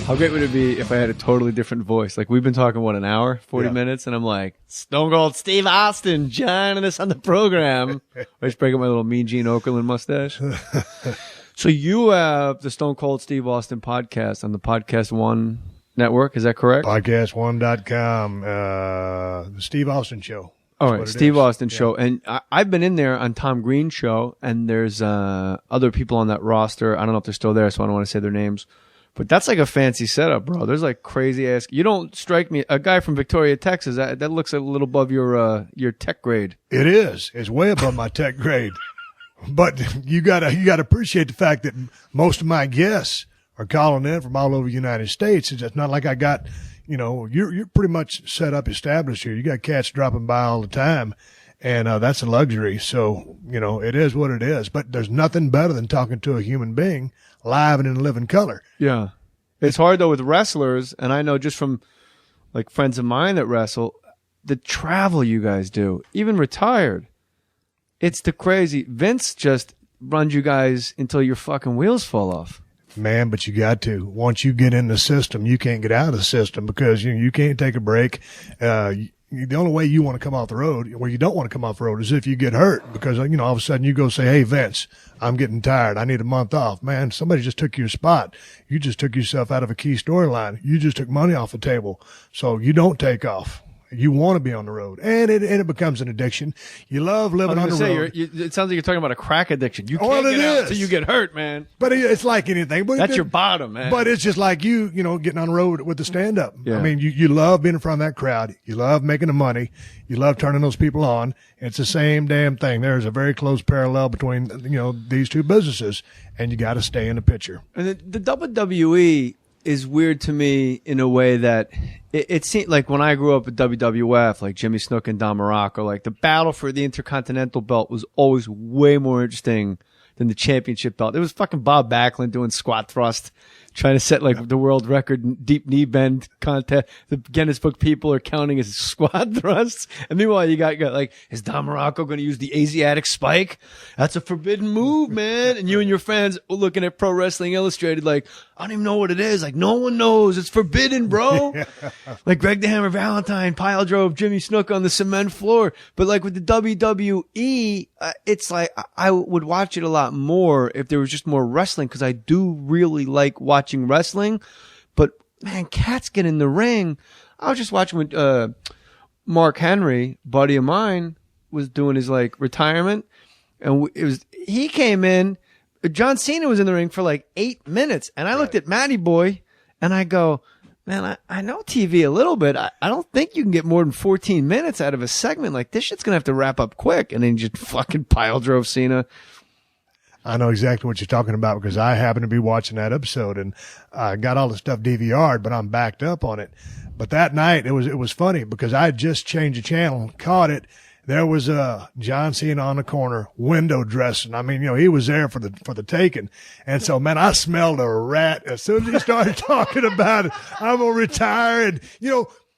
How great would it be if I had a totally different voice? Like, we've been talking, what, an hour, 40 minutes? And I'm like, Stone Cold Steve Austin joining us on the program. I just break up my little Mean Gene Okerlund mustache. So you have the Stone Cold Steve Austin podcast on the Podcast One network. Is that correct? Podcast1.com. The Steve Austin Show. All right, Steve Austin Show. And I've been in there on Tom Green's show, and there's other people on that roster. I don't know if they're still there, so I don't want to say their names. But that's like a fancy setup, bro. There's like crazy ass. You don't strike me a guy from Victoria, Texas. That looks a little above your tech grade. It is. It's way above my tech grade. But you gotta appreciate the fact that most of my guests are calling in from all over the United States. It's not like I got, you're pretty much set up, established here. You got cats dropping by all the time, and that's a luxury. So it is what it is. But there's nothing better than talking to a human being live and in living color. Yeah. It's hard, though, with wrestlers, and I know just from, like, friends of mine that wrestle, the travel you guys do, even retired, it's the crazy. Vince just runs you guys until your fucking wheels fall off. Man, but you got to. Once you get in the system, you can't get out of the system because you can't take a break. The only way you want to come off the road, where you don't want to come off the road, is if you get hurt because, all of a sudden you go say, hey, Vince, I'm getting tired. I need a month off. Man, somebody just took your spot. You just took yourself out of a key storyline. You just took money off the table. So you don't take off. You want to be on the road, and it becomes an addiction. You love living on the road. It sounds like you're talking about a crack addiction. You can't get out until you get hurt, man. But it's like anything. That's your bottom, man. But it's just like you getting on the road with the stand-up. Yeah. I mean, you love being in front of that crowd. You love making the money. You love turning those people on. It's the same damn thing. There's a very close parallel between these two businesses, and you got to stay in the picture. And the WWE is weird to me in a way that it seemed like when I grew up at WWF, like Jimmy Snuka and Don Morocco, like the battle for the Intercontinental belt was always way more interesting than the championship belt. It was fucking Bob Backlund doing squat thrust, trying to set like the world record deep knee bend contest. The Guinness Book people are counting his squat thrusts. And meanwhile, you got like, is Don Morocco going to use the Asiatic spike? That's a forbidden move, man. And you and your friends looking at Pro Wrestling Illustrated like, I don't even know what it is. Like, no one knows. It's forbidden, bro. Like Greg the Hammer Valentine pile drove Jimmy Snuka on the cement floor. But like with the WWE, it's like I would watch it a lot more if there was just more wrestling, because I do really like watching wrestling. But man, cats get in the ring. I was just watching when Mark Henry, buddy of mine, was doing his like retirement, and he came in. John Cena was in the ring for like 8 minutes, and I looked at Matty Boy, and I go, man, I know TV a little bit. I don't think you can get more than 14 minutes out of a segment. Like, this shit's going to have to wrap up quick. And then just fucking pile drove Cena. I know exactly what you're talking about because I happen to be watching that episode, and I got all the stuff DVR'd, but I'm backed up on it. But that night, it was funny because I had just changed the channel, caught it. There was John Cena on the corner, window dressing. I mean, he was there for the taking. And so, man, I smelled a rat as soon as he started talking about it. I'm gonna retire, and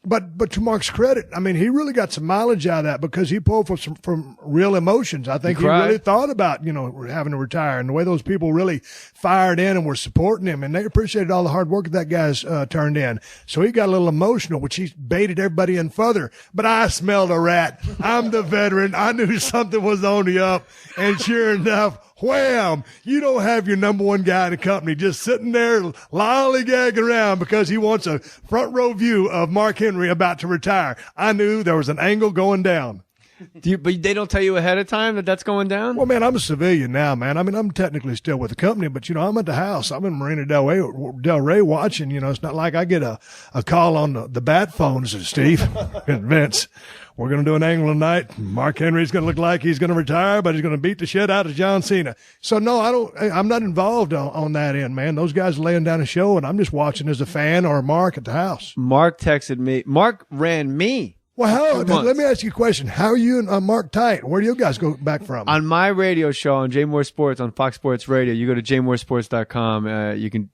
But to Mark's credit, I mean, he really got some mileage out of that because he pulled from real emotions. I think he really thought about, having to retire, and the way those people really fired in and were supporting him, and they appreciated all the hard work that guy's turned in. So he got a little emotional, which he baited everybody in further. But I smelled a rat. I'm the veteran. I knew something was on the up, and sure enough, wham! You don't have your number one guy in the company just sitting there lollygagging around because he wants a front row view of Mark Henry about to retire. I knew there was an angle going down. But they don't tell you ahead of time that that's going down? Well, man, I'm a civilian now, man. I mean, I'm technically still with the company, but, I'm at the house. I'm in Marina Del Rey watching. It's not like I get a call on the bat phone and says, Steve and Vince, we're going to do an angle tonight. Mark Henry's going to look like he's going to retire, but he's going to beat the shit out of John Cena. So, no, I'm not involved on that end, man. Those guys are laying down a show, and I'm just watching as a fan or a Mark at the house. Mark texted me. Mark ran me. Well, let me ask you a question. How are you and Mark tight? Where do you guys go back from? On my radio show on J Mohr Sports on Fox Sports Radio, you go to jmohrsports.com. You can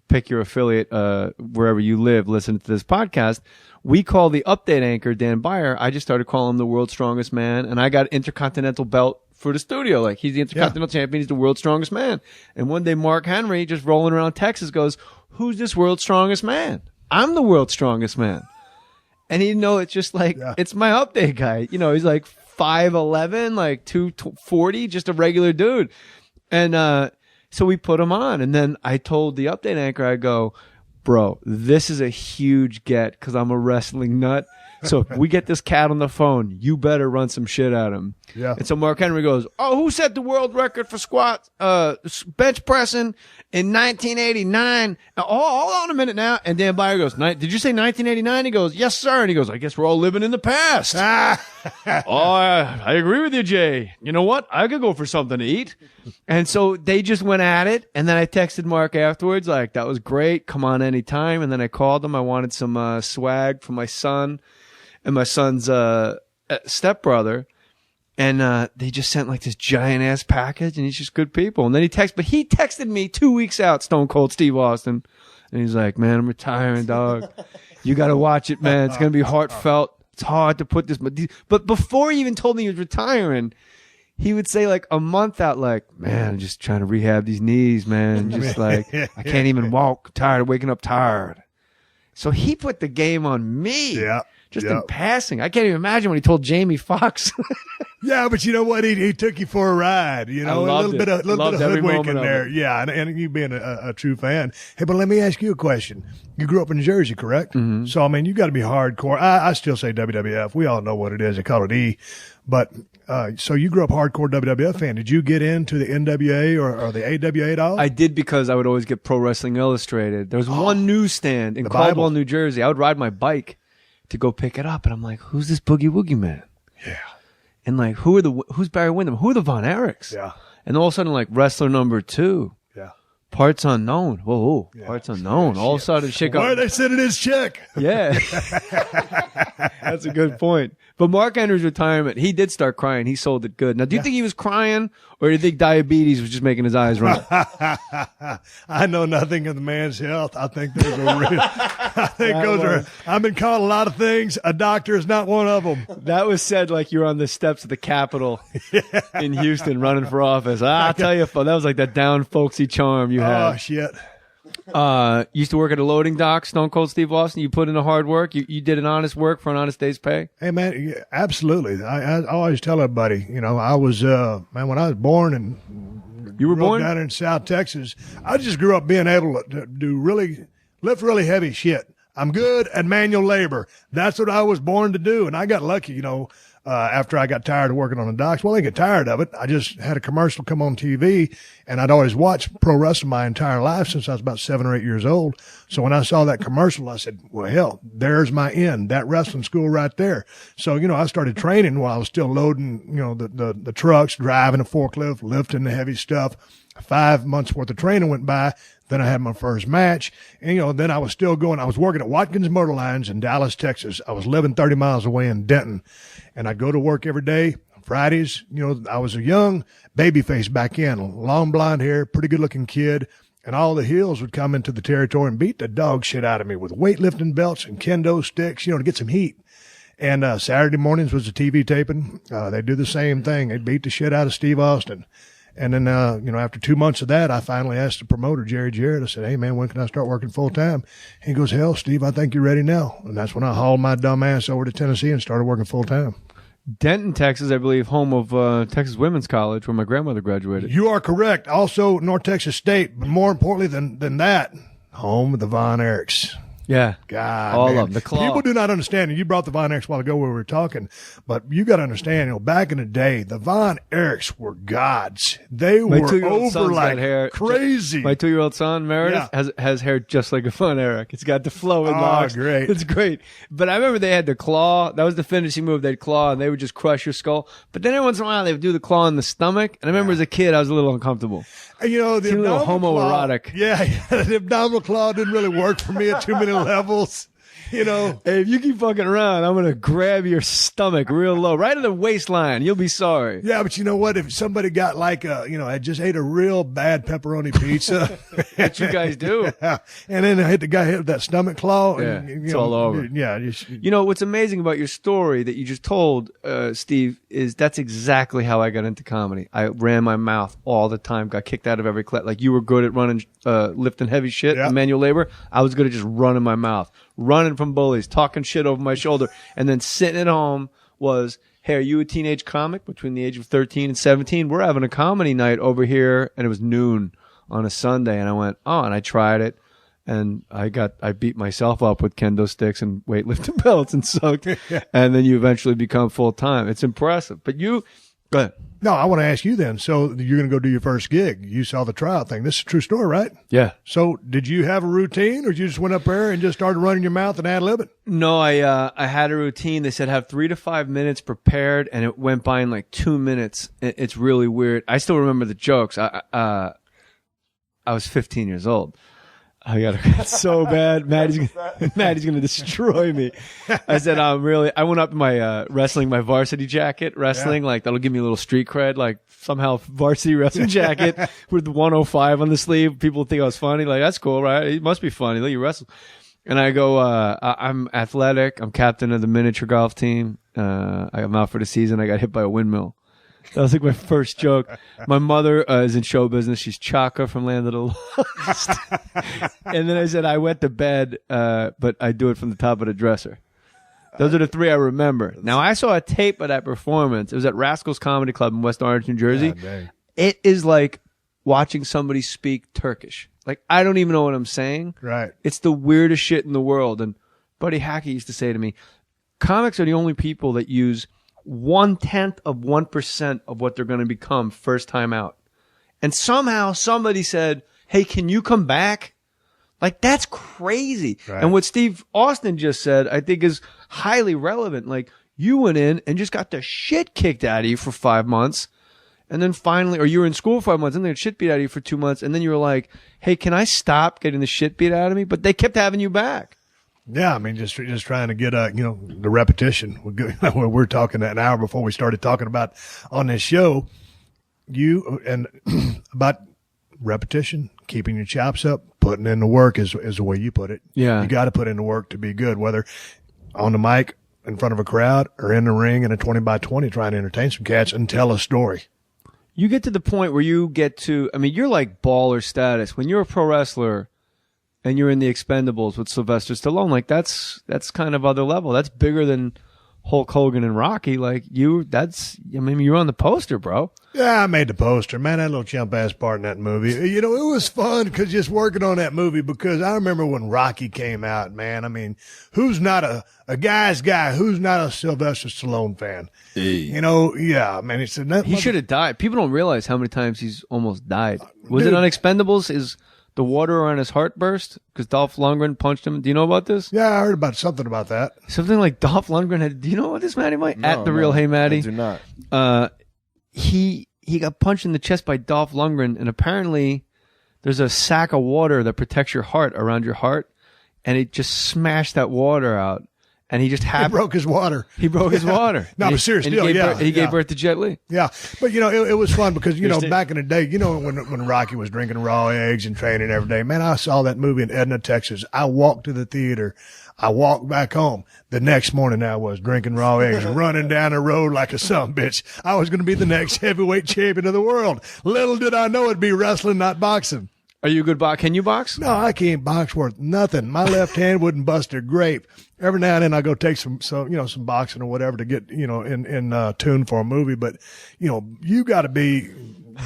pick your affiliate wherever you live, listen to this podcast. We call the update anchor Dan Beyer. I just started calling him the world's strongest man, and I got Intercontinental belt for the studio. Like, he's the Intercontinental champion. He's the world's strongest man. And one day Mark Henry, just rolling around Texas, goes, who's this world's strongest man? I'm the world's strongest man. And he'd know it's just like, it's my update guy. You know, he's like 5'11", like 240, just a regular dude. And so we put him on. And then I told the update anchor, I go, bro, this is a huge get because I'm a wrestling nut. So if we get this cat on the phone, you better run some shit at him. Yeah. And so Mark Henry goes, oh, who set the world record for squat, bench pressing in 1989? Hold on a minute now. And Dan Byer goes, did you say 1989? He goes, yes, sir. And he goes, I guess we're all living in the past. I agree with you, Jay. You know what? I could go for something to eat. And so they just went at it. And then I texted Mark afterwards, like, that was great. Come on anytime. And then I called him. I wanted some swag for my son and my son's stepbrother. And they just sent like this giant ass package, and he's just good people. And then he texted me 2 weeks out, Stone Cold Steve Austin. And he's like, man, I'm retiring, dog. You got to watch it, man. It's going to be heartfelt. It's hard to put this. But before he even told me he was retiring, he would say like a month out, like, man, I'm just trying to rehab these knees, man. Just like, I can't even walk. I'm tired of waking up tired. So he put the game on me. Yeah. Just in passing. I can't even imagine when he told Jamie Foxx. Yeah, but you know what? He took you for a ride. You know, a little bit of hoodwinking there. Yeah, and you being a true fan. Hey, but let me ask you a question. You grew up in Jersey, correct? Mm-hmm. So I mean, you got to be hardcore. I still say WWF. We all know what it is. They call it E. But so you grew up hardcore WWF fan. Did you get into the NWA or the AWA at all? I did, because I would always get Pro Wrestling Illustrated. There was one newsstand in Caldwell, New Jersey. I would ride my bike to go pick it up, and I'm like, who's this Boogie Woogie man? Yeah. And like, who's Barry Windham? Who are the Von Erichs? Yeah. And all of a sudden, like, wrestler number 2. Yeah. Parts unknown. Whoa. Yeah. Parts unknown. All of a sudden, shit got... Why are they sending his check? Yeah. That's a good point. But Mark Henry's retirement, he did start crying. He sold it good. Now, do you think he was crying, or do you think diabetes was just making his eyes run? I know nothing of the man's health. I think those are real. I've been called a lot of things. A doctor is not one of them. That was said like you were on the steps of the Capitol in Houston running for office. I'll tell you, that was like that down folksy charm you had. Oh, shit. Used to work at a loading dock, Stone Cold Steve Austin. You put in the hard work. You did an honest work for an honest day's pay. Hey, man, yeah, absolutely. I always tell everybody, you know, I was, man, when I was born and you were born down in South Texas, I just grew up being able to lift really heavy shit. I'm good at manual labor. That's what I was born to do. And I got lucky, you know, after I got tired of working on the docks. Well, I didn't get tired of it. I just had a commercial come on TV, and I'd always watched pro wrestling my entire life since I was about 7 or 8 years old. So when I saw that commercial, I said, well, hell, there's my end, that wrestling school right there. So, you know, I started training while I was still loading, you know, the trucks, driving a forklift, lifting the heavy stuff. 5 months worth of training went by. Then I had my first match, and, you know, then I was still going. I was working at Watkins Motor Lines in Dallas, Texas. I was living 30 miles away in Denton, and I'd go to work every day. Fridays, you know, I was a young babyface back in, long blonde hair, pretty good looking kid, and all the heels would come into the territory and beat the dog shit out of me with weightlifting belts and kendo sticks, you know, to get some heat. And Saturday mornings was a TV taping. They'd do the same thing. They'd beat the shit out of Steve Austin. And then, you know, after 2 months of that, I finally asked the promoter, Jerry Jarrett, I said, hey, man, when can I start working full time? He goes, hell, Steve, I think you're ready now. And that's when I hauled my dumb ass over to Tennessee and started working full time. Denton, Texas, I believe, home of Texas Women's College, where my grandmother graduated. You are correct. Also, North Texas State, but more importantly than that, home of the Von Erichs. Yeah. God, all man. of them. The claw. People do not understand, and you brought the Von Erichs a while ago where we were talking, but you got to understand, you know, back in the day, the Von Erichs were gods. They were over like hair, crazy. My 2-year-old son, Meredith, has hair just like a Von Erich. It's got the flowing locks. Great. It's great. But I remember they had the claw. That was the finishing move. They'd claw, and they would just crush your skull. But then every once in a while, they would do the claw in the stomach. And I remember as a kid, I was a little uncomfortable. You know, the abdominal claw, homoerotic. Yeah, the abdominal claw didn't really work for me at too many levels. You know, Hey, if you keep fucking around, I'm gonna grab your stomach real low, right at the waistline. You'll be sorry. yeah, but you know what? If somebody got like I just ate a real bad pepperoni pizza, What you guys do? yeah, and then I hit the guy hit with that stomach claw, Yeah, and, it's all over. Yeah, You know what's amazing about your story that you just told, Steve, is that's exactly how I got into comedy. I ran my mouth all the time, got kicked out of every class. Like you were good at running, lifting heavy shit, Yeah. manual labor. I was good at just running my mouth, running from bullies, talking shit over my shoulder, and then sitting at home was, hey, are you a teenage comic between the age of 13 and 17? We're having a comedy night over here, and it was noon on a Sunday, and I went, oh, and I tried it. And I beat myself up with kendo sticks and weightlifting belts and sucked. And then you eventually become full time. It's impressive. But go ahead. No, I want to ask you then. So you're going to go do your first gig. You saw the tryout thing. This is a true story, right? Yeah. So did you have a routine, or you just went up there and just started running your mouth and ad-libbing? No, I had a routine. They said have 3 to 5 minutes prepared, and it went by in like 2 minutes. It's really weird. I still remember the jokes. I was 15 years old. I got it so bad. Maddie's going to destroy me. I said, I went up in my wrestling, my varsity jacket, wrestling, like that'll give me a little street cred, like somehow varsity wrestling jacket with the 105 on the sleeve. People think I was funny. Like, that's cool, right? It must be funny. Look, you wrestle. And I go, I'm athletic. I'm captain of the miniature golf team. I'm out for the season. I got hit by a windmill. That was like my first joke. My mother is in show business. She's Chaka from Land of the Lost. And then I said, I went to bed, but I do it from the top of the dresser. Those are the 3 I remember. Now, I saw a tape of that performance. It was at Rascals Comedy Club in West Orange, New Jersey. It is like watching somebody speak Turkish. Like, I don't even know what I'm saying. Right. It's the weirdest shit in the world. And Buddy Hackey used to say to me, comics are the only people that use 0.1% of what they're going to become first time out. And somehow somebody said, hey, can you come back? Like, that's crazy. Right. And what Steve Austin just said, I think is highly relevant. Like, you went in and just got the shit kicked out of you for 5 months. And then finally, or you were in school 5 months and they got shit beat out of you for 2 months. And then you were like, hey, can I stop getting the shit beat out of me? But they kept having you back. Yeah, I mean, just trying to get the repetition. We're talking an hour before we started talking about on this show, about repetition, keeping your chops up, putting in the work is the way you put it. Yeah, you got to put in the work to be good, whether on the mic in front of a crowd or in the ring in a 20x20 trying to entertain some cats and tell a story. You get to the point where you get to, I mean, you're like baller status when you're a pro wrestler. And you're in the Expendables with Sylvester Stallone. Like, that's kind of other level. That's bigger than Hulk Hogan and Rocky. Like, you're on the poster, bro. Yeah, I made the poster. Man, that little chump-ass part in that movie. It was fun because just working on that movie, because I remember when Rocky came out, man. I mean, who's not a guy's guy? Who's not a Sylvester Stallone fan? Hey. Yeah, man. He should have died. People don't realize how many times he's almost died. Was it on Expendables? The water on his heart burst because Dolph Lundgren punched him. Do you know about this? Yeah, I heard about something about that. Something like Dolph Lundgren had. Do you know about this, Matty Mike? No, At the real Hey Matty. I do not. He got punched in the chest by Dolph Lundgren, and apparently there's a sack of water that protects your heart around your heart, and it just smashed that water out. And he just He broke his water. He broke his water. No, but seriously, he gave birth to Jet Li. Yeah, but it was fun because back in the day, when Rocky was drinking raw eggs and training every day, man, I saw that movie in Edna, Texas. I walked to the theater. I walked back home. The next morning, I was drinking raw eggs, running down the road like a sumbitch. I was going to be the next heavyweight champion of the world. Little did I know it'd be wrestling, not boxing. Are you a good boxer? Can you box? No, I can't box worth nothing. My left hand wouldn't bust a grape. Every now and then I go take some boxing or whatever to get, in tune for a movie. But, you got to be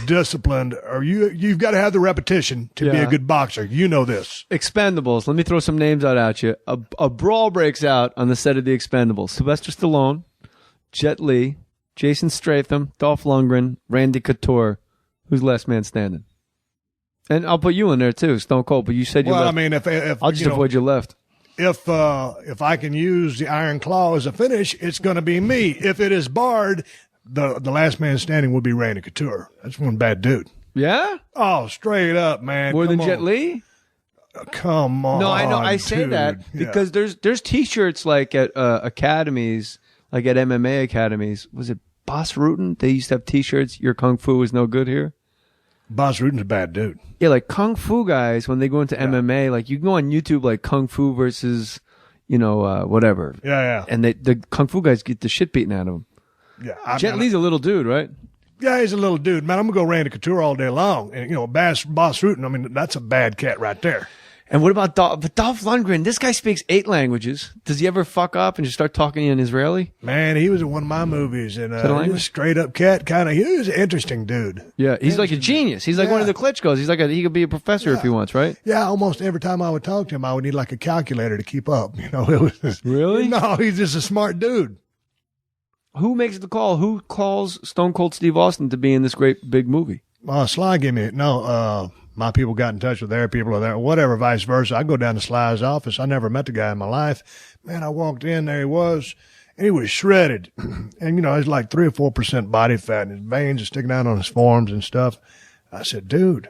disciplined, or you've got to have the repetition to be a good boxer. You know this. Expendables. Let me throw some names out at you. A brawl breaks out on the set of the Expendables. Sylvester Stallone, Jet Li, Jason Statham, Dolph Lundgren, Randy Couture. Who's last man standing? And I'll put you in there too, Stone Cold. But you said you left. Well, I mean, if I'll just avoid your left. If I can use the Iron Claw as a finish, it's going to be me. If it is barred, the last man standing would be Randy Couture. That's one bad dude. Yeah? Oh, straight up, man. More than Jet Li? Come on. No, I know. I say dude. that because there's T-shirts like at academies, like at MMA academies. Was it Boss Rutan? They used to have T-shirts. Your kung fu is no good here. Boss Rutan's a bad dude. Yeah, like kung fu guys when they go into MMA, like you can go on YouTube like kung fu versus, whatever. Yeah. And the kung fu guys get the shit beaten out of them. Yeah. Jet Li's a little dude, right? Yeah, he's a little dude. Man, I'm going to go Randy Couture all day long. And, Boss Rutan, I mean, that's a bad cat right there. And what about Dolph Lundgren? This guy speaks 8 languages. Does he ever fuck up and just start talking in Israeli? Man, he was in one of my movies. And he was a straight up cat kind of. He was an interesting dude. Yeah, he's like a genius. He's like one of the Klitschko's. He's like he could be a professor if he wants, right? Yeah, almost every time I would talk to him, I would need like a calculator to keep up. It was Really? No, he's just a smart dude. Who makes the call? Who calls Stone Cold Steve Austin to be in this great big movie? Sly gave me my people got in touch with their people or there, whatever, vice versa. I go down to Sly's office. I never met the guy in my life. Man, I walked in, there he was, and he was shredded. And, he's like 3 or 4% body fat, and his veins are sticking out on his forearms and stuff. I said, dude,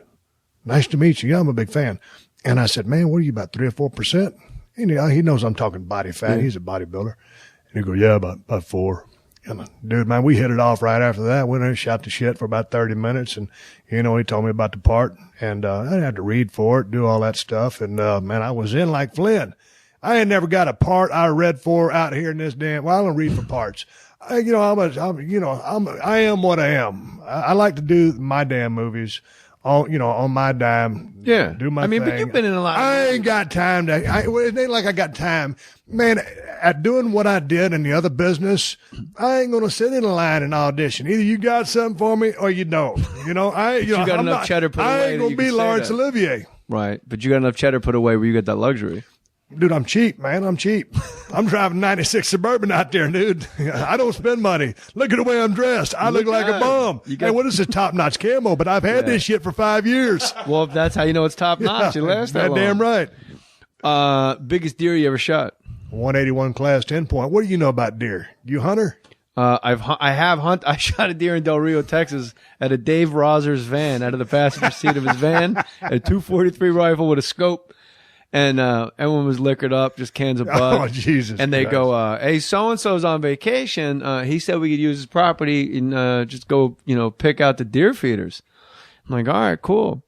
nice to meet you. Yeah, I'm a big fan. And I said, man, what are you, about 3 or 4%? And he knows I'm talking body fat. Yeah. He's a bodybuilder. And he goes, yeah, about 4. And dude, man, we hit it off right after that. Went in and shot the shit for about 30 minutes. And, he told me about the part. And I had to read for it, do all that stuff. And, man, I was in like Flynn. I ain't never got a part I read for out here in this damn. Well, I don't read for parts. I am what I am. I like to do my damn movies on my dime. Yeah. Do my thing. But you've been in a lot. I ain't got time it ain't like I got time. Man, at doing what I did in the other business, I ain't going to sit in a line and audition. Either you got something for me or you don't. You got enough cheddar put away. I ain't going to be Laurence Olivier. Right. But you got enough cheddar put away where you got that luxury. Dude, I'm cheap, man. I'm cheap. I'm driving 96 Suburban out there, dude. I don't spend money. Look at the way I'm dressed. I look like a bum. Hey, what is this top-notch camo? But I've had this shit for 5 years. Well, if that's how you know it's top-notch, it lasts that long. Damn right. Biggest deer you ever shot? 181 class 10 point. What do you know about deer? You hunter? I have hunted. I shot a deer in Del Rio, Texas, at a Dave Roser's van, out of the passenger seat of his van, a .243 rifle with a scope. And everyone was liquored up, just cans of bud. Oh, Jesus. And they go, hey, so-and-so's on vacation. He said we could use his property and just go, pick out the deer feeders. I'm like, all right, cool.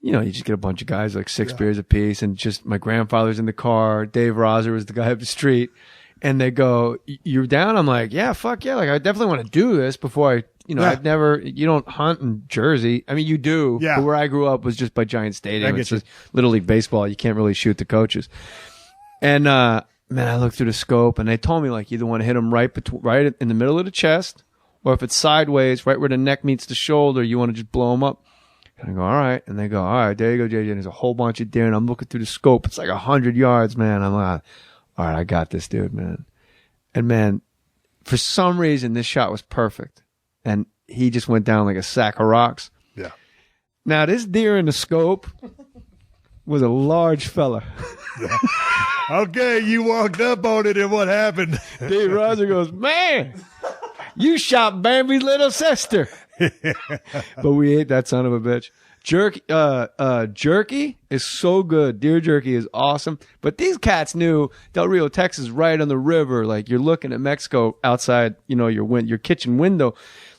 You just get a bunch of guys, like 6 beers apiece, and just my grandfather's in the car. Dave Roser was the guy up the street. And they go, you're down? I'm like, yeah, fuck yeah. Like, I definitely want to do this before I... you don't hunt in Jersey. I mean, you do. Yeah. But where I grew up was just by Giant Stadium. It's just Little League Baseball. You can't really shoot the coaches. And, man, I looked through the scope and they told me, like, you either want to hit them right in the middle of the chest, or if it's sideways, right where the neck meets the shoulder, you want to just blow them up. And I go, all right. And they go, all right, there you go, JJ. And there's a whole bunch of deer. And I'm looking through the scope. It's like 100 yards, man. I'm like, all right, I got this, dude, man. And, man, for some reason, this shot was perfect. And he just went down like a sack of rocks. Yeah. Now, this deer in the scope was a large fella. Yeah. Okay, you walked up on it, and what happened? Dave Roser goes, man, you shot Bambi's little sister. But we ate that son of a bitch. Jerky is so good. Deer jerky is awesome. But these cats knew Del Rio, Texas, right on the river. Like, you're looking at Mexico outside, your kitchen window.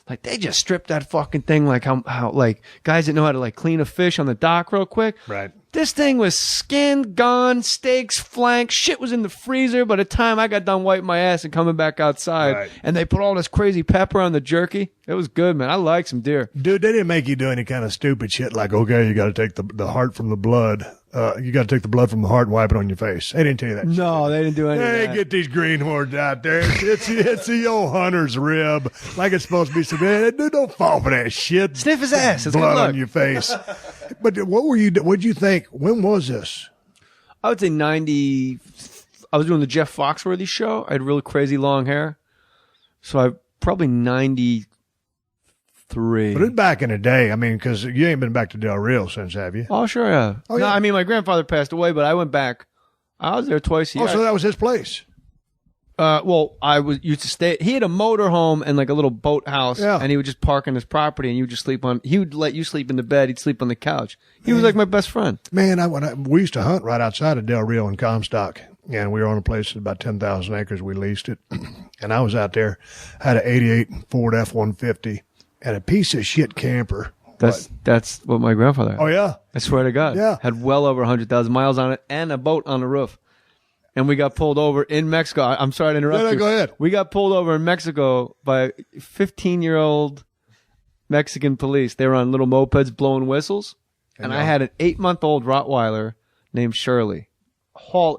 Like, they just stripped that fucking thing like how like guys that know how to like clean a fish on the dock real quick. Right. This thing was skinned, gone, steaks, flank, shit was in the freezer by the time I got done wiping my ass and coming back outside. Right. And they put all this crazy pepper on the jerky. It was good, man. I like some deer. Dude, they didn't make you do any kind of stupid shit like, okay, you got to take the heart from the blood. You got to take the blood from the heart and wipe it on your face. They didn't tell you that. No, shit. They didn't do any of that. Hey, get these greenhorns out there. It's the old hunter's rib. Like it's supposed to be some. Dude, don't fall for that shit. Sniff his ass. It's blood on your face. But what'd you think? When was this? I would say 90. I was doing the Jeff Foxworthy show. I had really crazy long hair. So I probably 93. But it's back in the day. I mean, because you ain't been back to Del Rio since, have you? Oh, sure, yeah. Oh, yeah. No, I mean, my grandfather passed away, but I went back. I was there twice a year. Oh, so that was his place. Well, I used to stay. He had a motor home and like a little boat house, Yeah. and he would just park on his property, and you would just sleep on. He would let you sleep in the bed. He'd sleep on the couch. He was like my best friend. Man, we used to hunt right outside of Del Rio in Comstock, and we were on a place at about 10,000 acres. We leased it, and I was out there. I had an '88 Ford F-150 and a piece of shit camper. That's what my grandfather had. Oh yeah, I swear to God. Yeah. Had well over 100,000 miles on it and a boat on the roof. And we got pulled over in Mexico. I'm sorry to interrupt you. Go ahead. We got pulled over in Mexico by 15-year-old Mexican police. They were on little mopeds blowing whistles. And I had an 8-month-old Rottweiler named Shirley.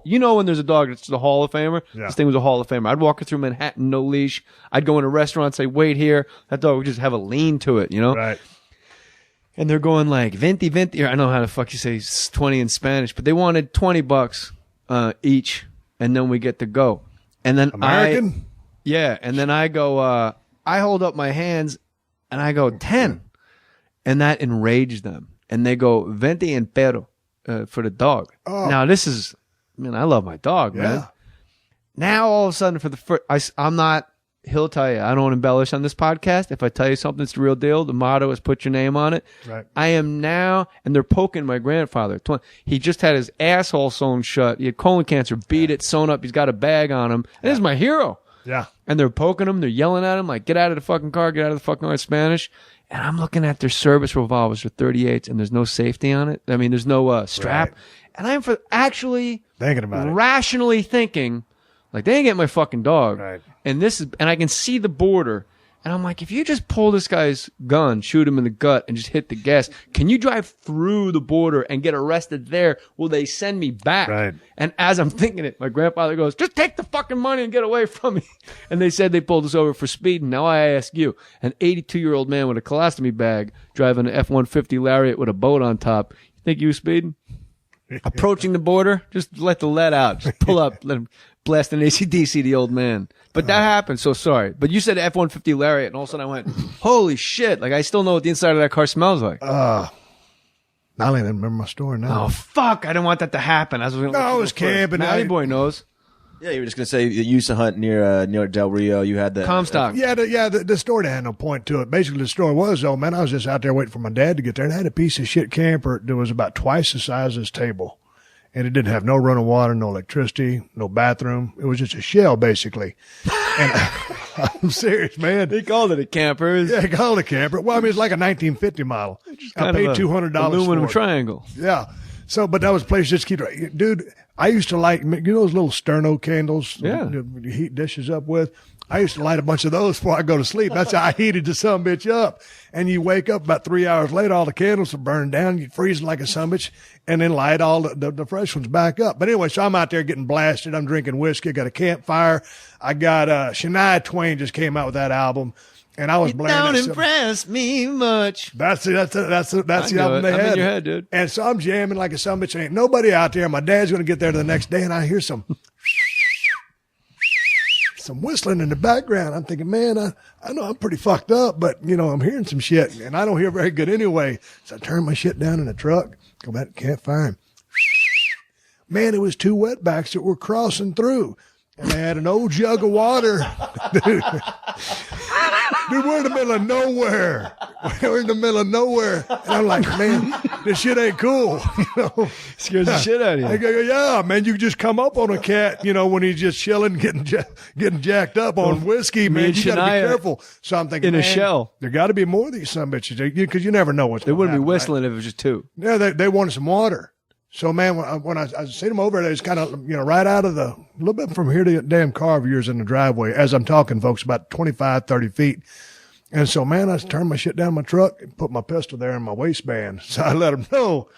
You know when there's a dog that's the Hall of Famer? Yeah. This thing was a Hall of Famer. I'd walk her through Manhattan, no leash. I'd go in a restaurant, say, wait here. That dog would just have a lean to it, you know? Right. And they're going like, 20. I know how the fuck you say 20 in Spanish, but they wanted $20 each, and then we get to go. And then American? and then I go, I hold up my hands, and I go 10, and that enraged them. And they go 20 and pero for the dog. Oh. Now this is, man, I love my dog, man. Now all of a sudden for the first, I'm not. He'll tell you, I don't embellish on this podcast. If I tell you something, it's the real deal. The motto is put your name on it. Right. I am now, and they're poking my grandfather. He just had his asshole sewn shut. He had colon cancer, beat it, sewn up. He's got a bag on him. And this is my hero. Yeah. And they're poking him. They're yelling at him like, get out of the fucking car, get out of the fucking car, Spanish. And I'm looking at their service revolvers for 38s, and there's no safety on it. I mean, there's no strap. Right. And I'm actually Thinking about it. rationally thinking, like, they ain't getting my fucking dog. Right. And I can see the border. And I'm like, if you just pull this guy's gun, shoot him in the gut, and just hit the gas, can you drive through the border and get arrested there? Will they send me back? Right. And as I'm thinking it, my grandfather goes, just take the fucking money and get away from me. And they said they pulled us over for speeding. Now I ask you, an 82-year-old man with a colostomy bag driving an F-150 Lariat with a boat on top, you think you was speeding? Approaching the border, just let the lead out. Just pull up, let him blast an AC/DC, the old man. But that happened, so sorry. But you said F-150 Lariat, and all of a sudden I went, holy shit. Like, I still know what the inside of that car smells like. I don't even remember my story now. Oh, fuck. I didn't want that to happen. I was camping. Matty Boy knows. Yeah, you were just going to say you used to hunt near Del Rio. You had the Comstock. The story had no point to it. Basically, the story was, I was just out there waiting for my dad to get there, and I had a piece of shit camper that was about twice the size of this table. And it didn't have no running water, no electricity, no bathroom. It was just a shell, basically. And I'm serious, man. They called it a camper. Yeah, they called it a camper. Well, I mean, it's like a 1950 model. I paid $200 aluminum for it. triangle. Yeah. So, but that was a place just keep, dude, I used to light, you know those little sterno candles? Yeah. You heat dishes up with? I used to light a bunch of those before I go to sleep. That's how I heated the sumbitch up. And you wake up about 3 hours later, all the candles are burned down. You freeze like a sumbitch and then light all the fresh ones back up. But anyway, so I'm out there getting blasted. I'm drinking whiskey. I got a campfire. I got, Shania Twain just came out with that album. And I was blaring. Don't impress me much. That's the album they had. I'm in your head, dude. And so I'm jamming like a sumbitch. Ain't nobody out there. My dad's going to get there the next day, and I hear some whistling in the background. I'm thinking, man, I know I'm pretty fucked up, but, I'm hearing some shit, and I don't hear very good anyway. So I turn my shit down in the truck, go back to the campfire. Man, it was two wetbacks that were crossing through. And they had an old jug of water. Dude, we're in the middle of nowhere. We're in the middle of nowhere. And I'm like, man, this shit ain't cool. Scares the shit out of you. I go, yeah, man, you just come up on a cat, when he's just chilling, getting jacked up on whiskey, man. You got to be careful. So I'm thinking, in a shell. There got to be more of these sumbitches because you never know what's going to happen. They wouldn't be whistling if it was just two. Yeah, they wanted some water. So, man, when I seen them over there, they was kind of, right out of a little bit from here to the damn car of yours in the driveway. As I'm talking, folks, about 25, 30 feet. And so, man, I turned my shit down my truck and put my pistol there in my waistband. So I let them know,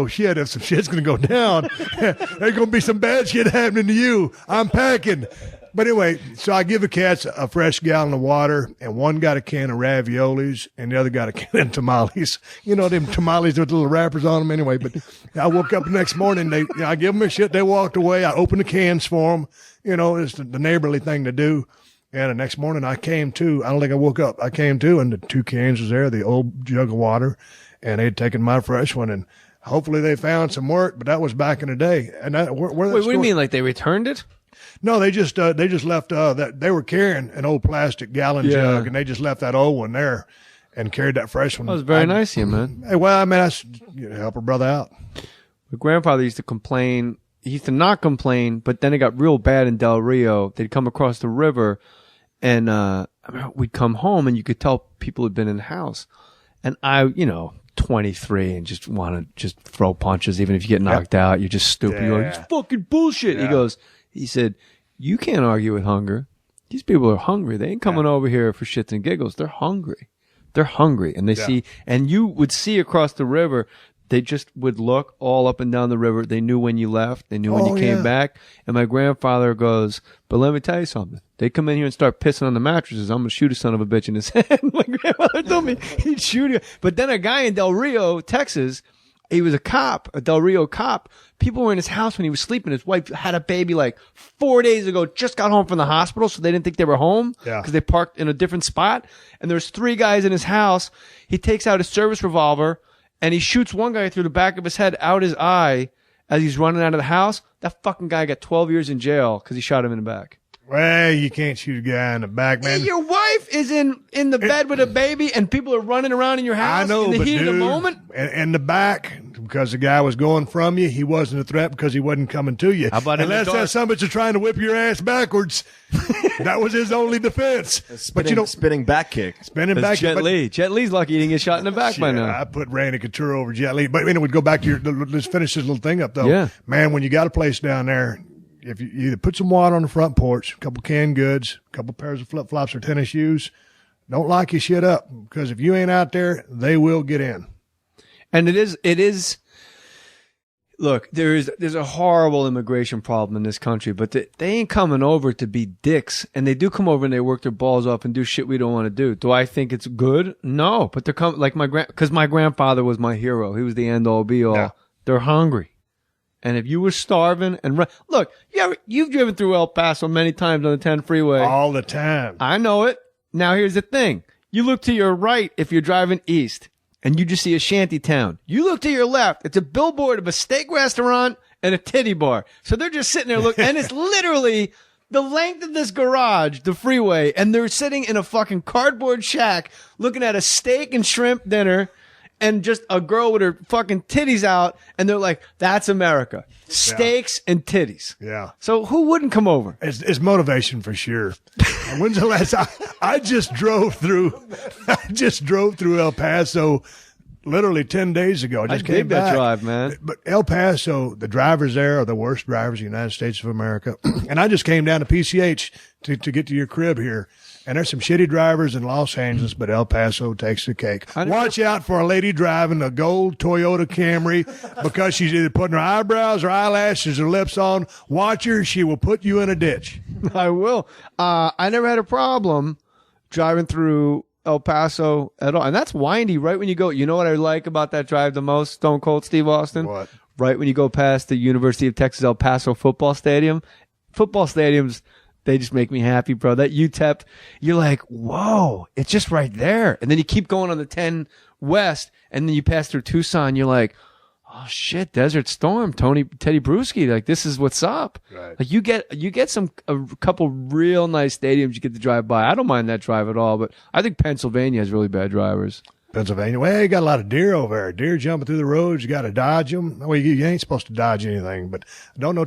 shit, if some shit's going to go down, there's going to be some bad shit happening to you. I'm packing. But anyway, so I give the cats a fresh gallon of water, and one got a can of raviolis, and the other got a can of tamales. Them tamales with little wrappers on them anyway. But I woke up the next morning, I give them a shit, they walked away. I opened the cans for them. It's the neighborly thing to do. And the next morning I came to, I don't think I woke up. I came to, and the two cans was there, the old jug of water, and they'd taken my fresh one, and Hopefully they found some work, but that was back in the day. And that, where Wait, what do you mean? Like they returned it? No, they just left that they were carrying an old plastic gallon jug, and they just left that old one there and carried that fresh one. That was very nice of you, man. Hey, well, I mean, that's help a brother out. My grandfather used to complain. He used to not complain, but then it got real bad in Del Rio. They'd come across the river, and we'd come home, and you could tell people had been in the house. And I, 23 and just want to just throw punches, even if you get knocked out. You're just stupid. You're like, it's fucking bullshit. Yeah. He said, you can't argue with hunger. These people are hungry. They ain't coming over here for shits and giggles. They're hungry. They're hungry. And they see, and you would see across the river, they just would look all up and down the river. They knew when you left. They knew when you came back. And my grandfather goes, but let me tell you something. They come in here and start pissing on the mattresses. I'm going to shoot a son of a bitch in his head. My grandfather told me he'd shoot you. But then a guy in Del Rio, Texas, he was a cop, a Del Rio cop. People were in his house when he was sleeping. His wife had a baby like 4 days ago, just got home from the hospital, so they didn't think they were home because they parked in a different spot. And there's 3 guys in his house. He takes out his service revolver and he shoots one guy through the back of his head, out his eye, as he's running out of the house. That fucking guy got 12 years in jail because he shot him in the back. Well, you can't shoot a guy in the back, man. Your wife is in the bed with a baby, and people are running around in your house. I know, in the but heat dude, of the moment. And the back, because the guy was going from you, he wasn't a threat because he wasn't coming to you. How about unless that somebody was trying to whip your ass backwards? That was his only defense. Spinning back kick. Spinning back. Jet Li. Jet Li's lucky he didn't get shot in the back by now. I put Randy Couture over Jet Li. But we'd go back to let's finish this little thing up though. Yeah. Man, when you got a place down there, if you either put some water on the front porch, a couple canned goods, a couple pairs of flip-flops or tennis shoes, don't lock your shit up, because if you ain't out there, they will get in. And it is. Look, there's a horrible immigration problem in this country, but they ain't coming over to be dicks. And they do come over and they work their balls off and do shit we don't want to do. Do I think it's good? No, but they're coming like because my grandfather was my hero. He was the end all be all. Yeah. They're hungry. And if you were starving and look, you've driven through El Paso many times on the 10 freeway. All the time. I know it. Now here's the thing. You look to your right if you're driving east and you just see a shanty town. You look to your left. It's a billboard of a steak restaurant and a titty bar. So they're just sitting there looking, and it's literally the length of this garage, the freeway, and they're sitting in a fucking cardboard shack looking at a steak and shrimp dinner and just a girl with her fucking titties out, and they're like, that's America. Steaks and titties. Yeah. So who wouldn't come over? It's motivation for sure. When's the last time? I just drove through El Paso literally 10 days ago. I just came back. That drive, man. But El Paso, the drivers there are the worst drivers in the United States of America. And I just came down to PCH to get to your crib here. And there's some shitty drivers in Los Angeles, but El Paso takes the cake. Watch out for a lady driving a gold Toyota Camry because she's either putting her eyebrows or eyelashes or lips on. Watch her. She will put you in a ditch. I will. I never had a problem driving through El Paso at all. And that's windy right when you go. You know what I like about that drive the most, Stone Cold Steve Austin? What? Right when you go past the University of Texas El Paso football stadium. Football stadiums, they just make me happy, bro. That UTEP, you're like, whoa, it's just right there. And then you keep going on the 10 West, and then you pass through Tucson. You're like, oh shit, Desert Storm, Teddy Bruschi. Like, this is what's up. Right. Like, you get a couple real nice stadiums you get to drive by. I don't mind that drive at all, but I think Pennsylvania has really bad drivers. Pennsylvania. Well, you got a lot of deer over there. Deer jumping through the roads. You got to dodge them. Well, you ain't supposed to dodge anything, but I don't know.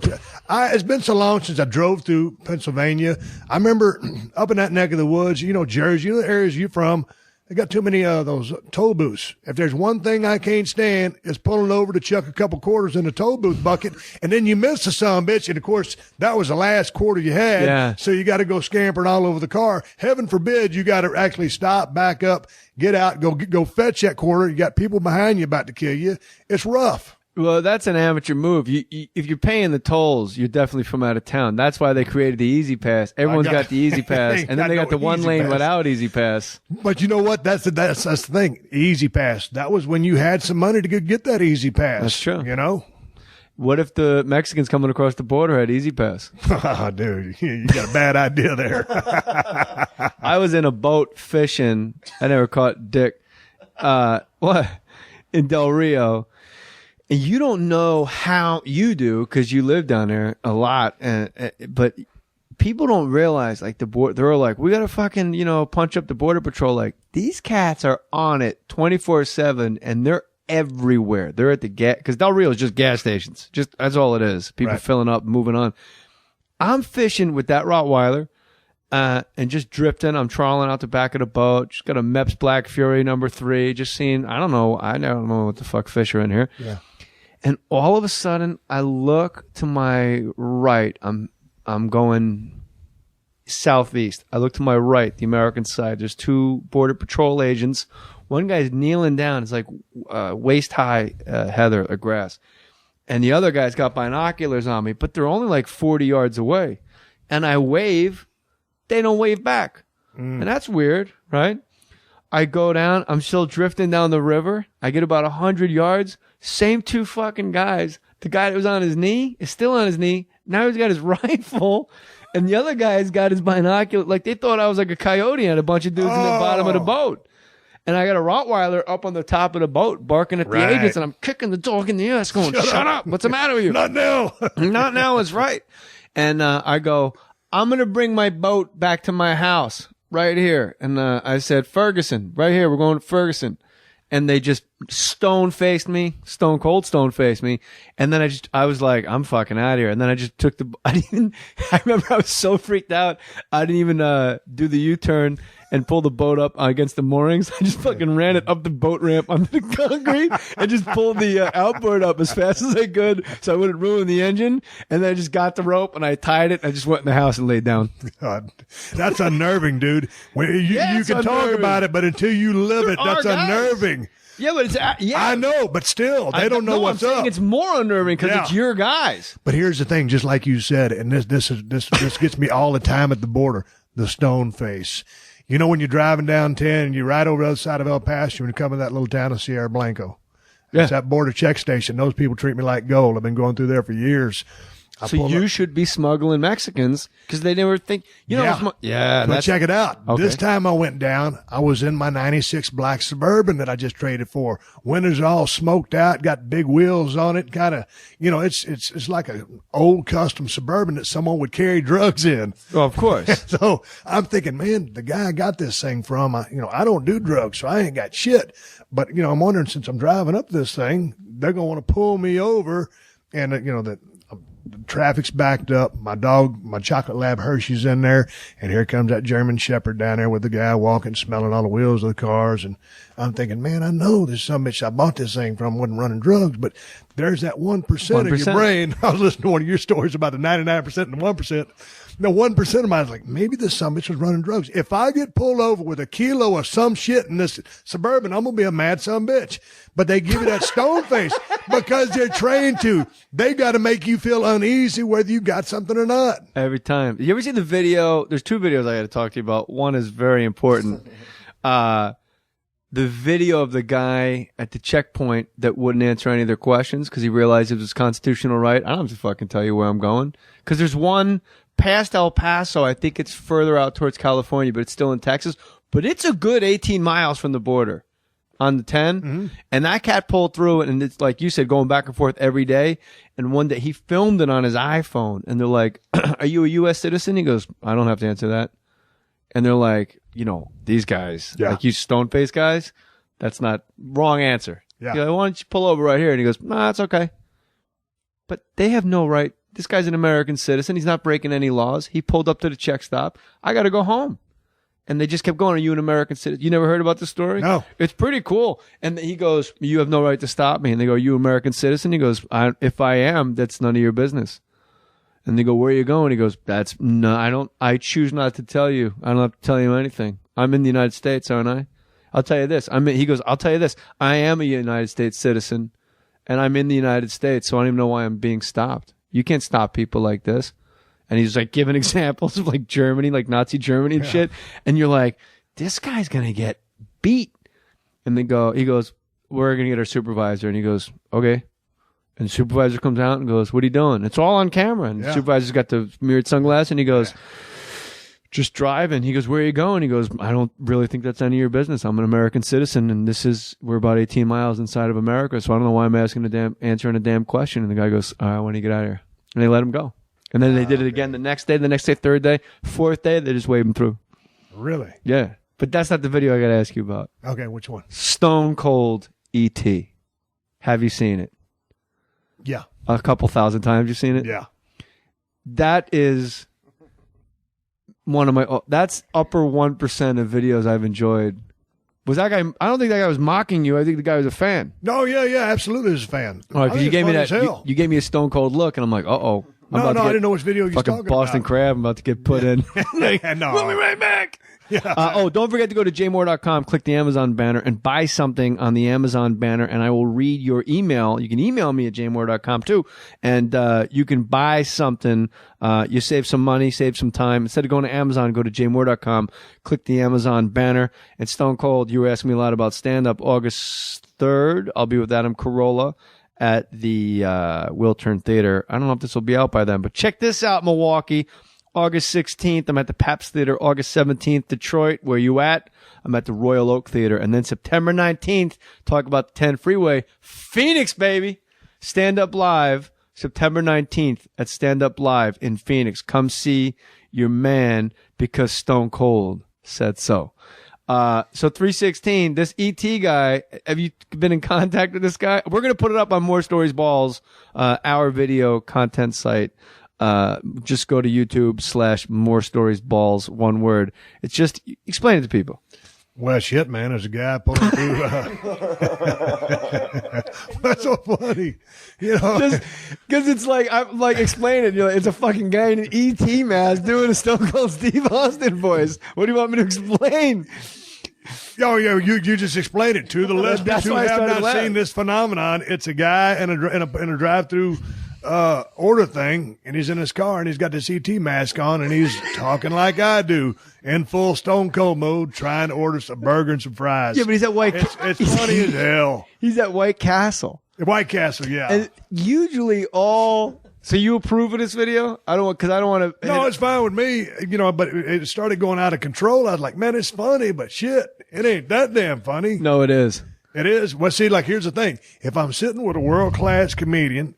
It's been so long since I drove through Pennsylvania. I remember up in that neck of the woods, Jersey, the areas you're from, they got too many of those toll booths. If there's one thing I can't stand, is pulling over to chuck a couple quarters in the toll booth bucket, and then you miss the son of a bitch, and of course, that was the last quarter you had, yeah. So you got to go scampering all over the car. Heaven forbid you got to actually stop, back up, get out, go fetch that quarter. You got people behind you about to kill you. It's rough. Well, that's an amateur move. If you're paying the tolls, you're definitely from out of town. That's why they created the Easy Pass. Everyone's got the Easy Pass, and then they got the one lane without Easy Pass. But you know what? That's the thing. Easy Pass. That was when you had some money to get that Easy Pass. That's true. What if the Mexicans coming across the border had Easy Pass? Oh, dude, you got a bad idea there. I was in a boat fishing. I never caught dick. In Del Rio. And you don't know how you do because you live down there a lot, but people don't realize like they're like, we gotta fucking punch up the border patrol. Like these cats are on it 24/7, and they're everywhere. They're at the because Del Rio is just gas stations. Just that's all it is. People filling up, moving on. I'm fishing with that Rottweiler, and just drifting. I'm trawling out the back of the boat. Just got a Mepps Black Fury #3. Just seeing. I don't know what the fuck fish are in here. Yeah. And all of a sudden, I look to my right. I'm going southeast. I look to my right, the American side. There's 2 Border Patrol agents. One guy's kneeling down. It's like waist high heather or grass. And the other guy's got binoculars on me, but they're only like 40 yards away. And I wave. They don't wave back. And that's weird, right? I go down. I'm still drifting down the river. I get about 100 yards. Same 2 fucking guys. The guy that was on his knee is still on his knee. Now he's got his rifle. And the other guy's got his binocular. Like they thought I was like a coyote and a bunch of dudes in the bottom of the boat. And I got a Rottweiler up on the top of the boat barking at the agents. And I'm kicking the dog in the ass going, shut up. What's the matter with you? Not now. Not now is right. And I go, I'm going to bring my boat back to my house right here. And I said, Ferguson, right here. We're going to Ferguson. And they just stone cold stone faced me. And then I was like, I'm fucking out of here. And then I just took I remember I was so freaked out. I didn't even do the U-turn and pull the boat up against the moorings. I just fucking ran it up the boat ramp onto the concrete and just pulled the outboard up as fast as I could so I wouldn't ruin the engine. And then I just got the rope and I tied it. And I just went in the house and laid down. God, that's unnerving, dude. You can talk about it, but until you live it, that's unnerving. Yeah, but it's I know, but still, they don't know what's up. It's more unnerving because it's your guys. But here's the thing, just like you said, and this gets me all the time at the border: the stone face. You know, when you're driving down 10 and you're right over the other side of El Paso and you come to that little town of Sierra Blanco. Yeah. It's that border check station. Those people treat me like gold. I've been going through there for years. So you should be smuggling Mexicans because they never think, But check it out. Okay. This time I went down, I was in my 96 black Suburban that I just traded for. Windows all smoked out, got big wheels on it, kind of, it's like an old custom Suburban that someone would carry drugs in. Well, of course. So I'm thinking, man, the guy I got this thing from, I don't do drugs, so I ain't got shit. But, I'm wondering, since I'm driving up this thing, they're going to want to pull me over and, the traffic's backed up. My dog, my chocolate lab Hershey's in there. And here comes that German Shepherd down there with the guy walking, smelling all the wheels of the cars. And I'm thinking, man, I know there's some bitch I bought this thing from wasn't running drugs, but there's that 1% of your brain. I was listening to one of your stories about the 99% and the 1%. The 1% of mine is like, maybe this some bitch was running drugs. If I get pulled over with a kilo of some shit in this Suburban, I'm going to be a mad son bitch. But they give you that stone face because they're trained to. They got to make you feel uneasy whether you got something or not. Every time. You ever see the video? There's 2 videos I got to talk to you about. One is very important. The video of the guy at the checkpoint that wouldn't answer any of their questions because he realized it was his constitutional right. I don't have to fucking tell you where I'm going because there's one past El Paso. I think it's further out towards California, but it's still in Texas. But it's a good 18 miles from the border on the 10. Mm-hmm. And that cat pulled through it. And it's like you said, going back and forth every day. And one day he filmed it on his iPhone. And they're like, are you a U.S. citizen? He goes, I don't have to answer that. And they're like, these guys, like you stone-faced guys, that's not wrong answer. Yeah. Like, why don't you pull over right here? And he goes, nah, it's okay. But they have no right. This guy's an American citizen. He's not breaking any laws. He pulled up to the check stop. I got to go home. And they just kept going, are you an American citizen? You never heard about this story? No. It's pretty cool. And he goes, you have no right to stop me. And they go, are you an American citizen? He goes, if I am, that's none of your business. And they go, where are you going? He goes, I choose not to tell you. I don't have to tell you anything. I'm in the United States, aren't I? I'll tell you this. He goes, I'll tell you this. I am a United States citizen and I'm in the United States. So I don't even know why I'm being stopped. You can't stop people like this. And he's like giving examples of like Germany, like Nazi Germany and shit. And you're like, this guy's going to get beat. And he goes, we're going to get our supervisor. And he goes, okay. And the supervisor comes out and goes, what are you doing? It's all on camera. And the supervisor's got the mirrored sunglasses and he goes, just driving. He goes, "Where are you going?" He goes, "I don't really think that's any of your business. I'm an American citizen, and we're about 18 miles inside of America, so I don't know why I'm answering a damn question." And the guy goes, "All right, when do you get out of here?" And they let him go. And then they did it again the next day, third day, fourth day, they just waved him through. Really? Yeah. But that's not the video I got to ask you about. Okay, which one? Stone Cold E.T. Have you seen it? Yeah. A couple thousand times you've seen it? Yeah. That is one of my, that's upper 1% of videos I've enjoyed. Was that guy, I don't think that guy was mocking you. I think the guy was a fan. No, yeah, absolutely was a fan. All right, because you gave me that, you gave me a Stone Cold look, and I'm like, uh-oh. I didn't know which video you were talking about. Boston Crab, I'm about to get put in. No. We'll be right back. Yeah. Don't forget to go to jmohr.com, click the Amazon banner, and buy something on the Amazon banner, and I will read your email. You can email me at jmohr.com too, and you can buy something. You save some money, save some time. Instead of going to Amazon, go to jmohr.com, click the Amazon banner. And Stone Cold, you were asking me a lot about stand-up. August 3rd, I'll be with Adam Carolla at the Wiltern Theater. I don't know if this will be out by then, but check this out, Milwaukee. August 16th, I'm at the Pabst Theater. August 17th, Detroit. Where you at? I'm at the Royal Oak Theater. And then September 19th, talk about the 10 Freeway. Phoenix, baby. Stand Up Live. September 19th at Stand Up Live in Phoenix. Come see your man because Stone Cold said so. So 316, this ET guy, have you been in contact with this guy? We're going to put it up on Mohr Stories Balls, our video content site. Just go to YouTube/Mohr Stories Balls, one word. It's just, explain it to people. Well, shit, man, there's a guy pulling through. That's so funny. Because it's like, I'm like, explain it. It's a fucking guy in an ET mask doing a Stone Cold Steve Austin voice. What do you want me to explain? You just explained it to the listeners who have not seen this phenomenon. It's a guy in a drive-through order thing, and he's in his car, and he's got this ET mask on, and he's talking like I do in full Stone Cold mode, trying to order some burger and some fries. Yeah, but he's at White. It's funny as hell. He's at White Castle. White Castle, yeah. And usually So you approve of this video? I don't want to. No, it's fine with me, but it started going out of control. I was like, man, it's funny, but shit, it ain't that damn funny. No, it is. It is. Well, see, like, here's the thing. If I'm sitting with a world-class comedian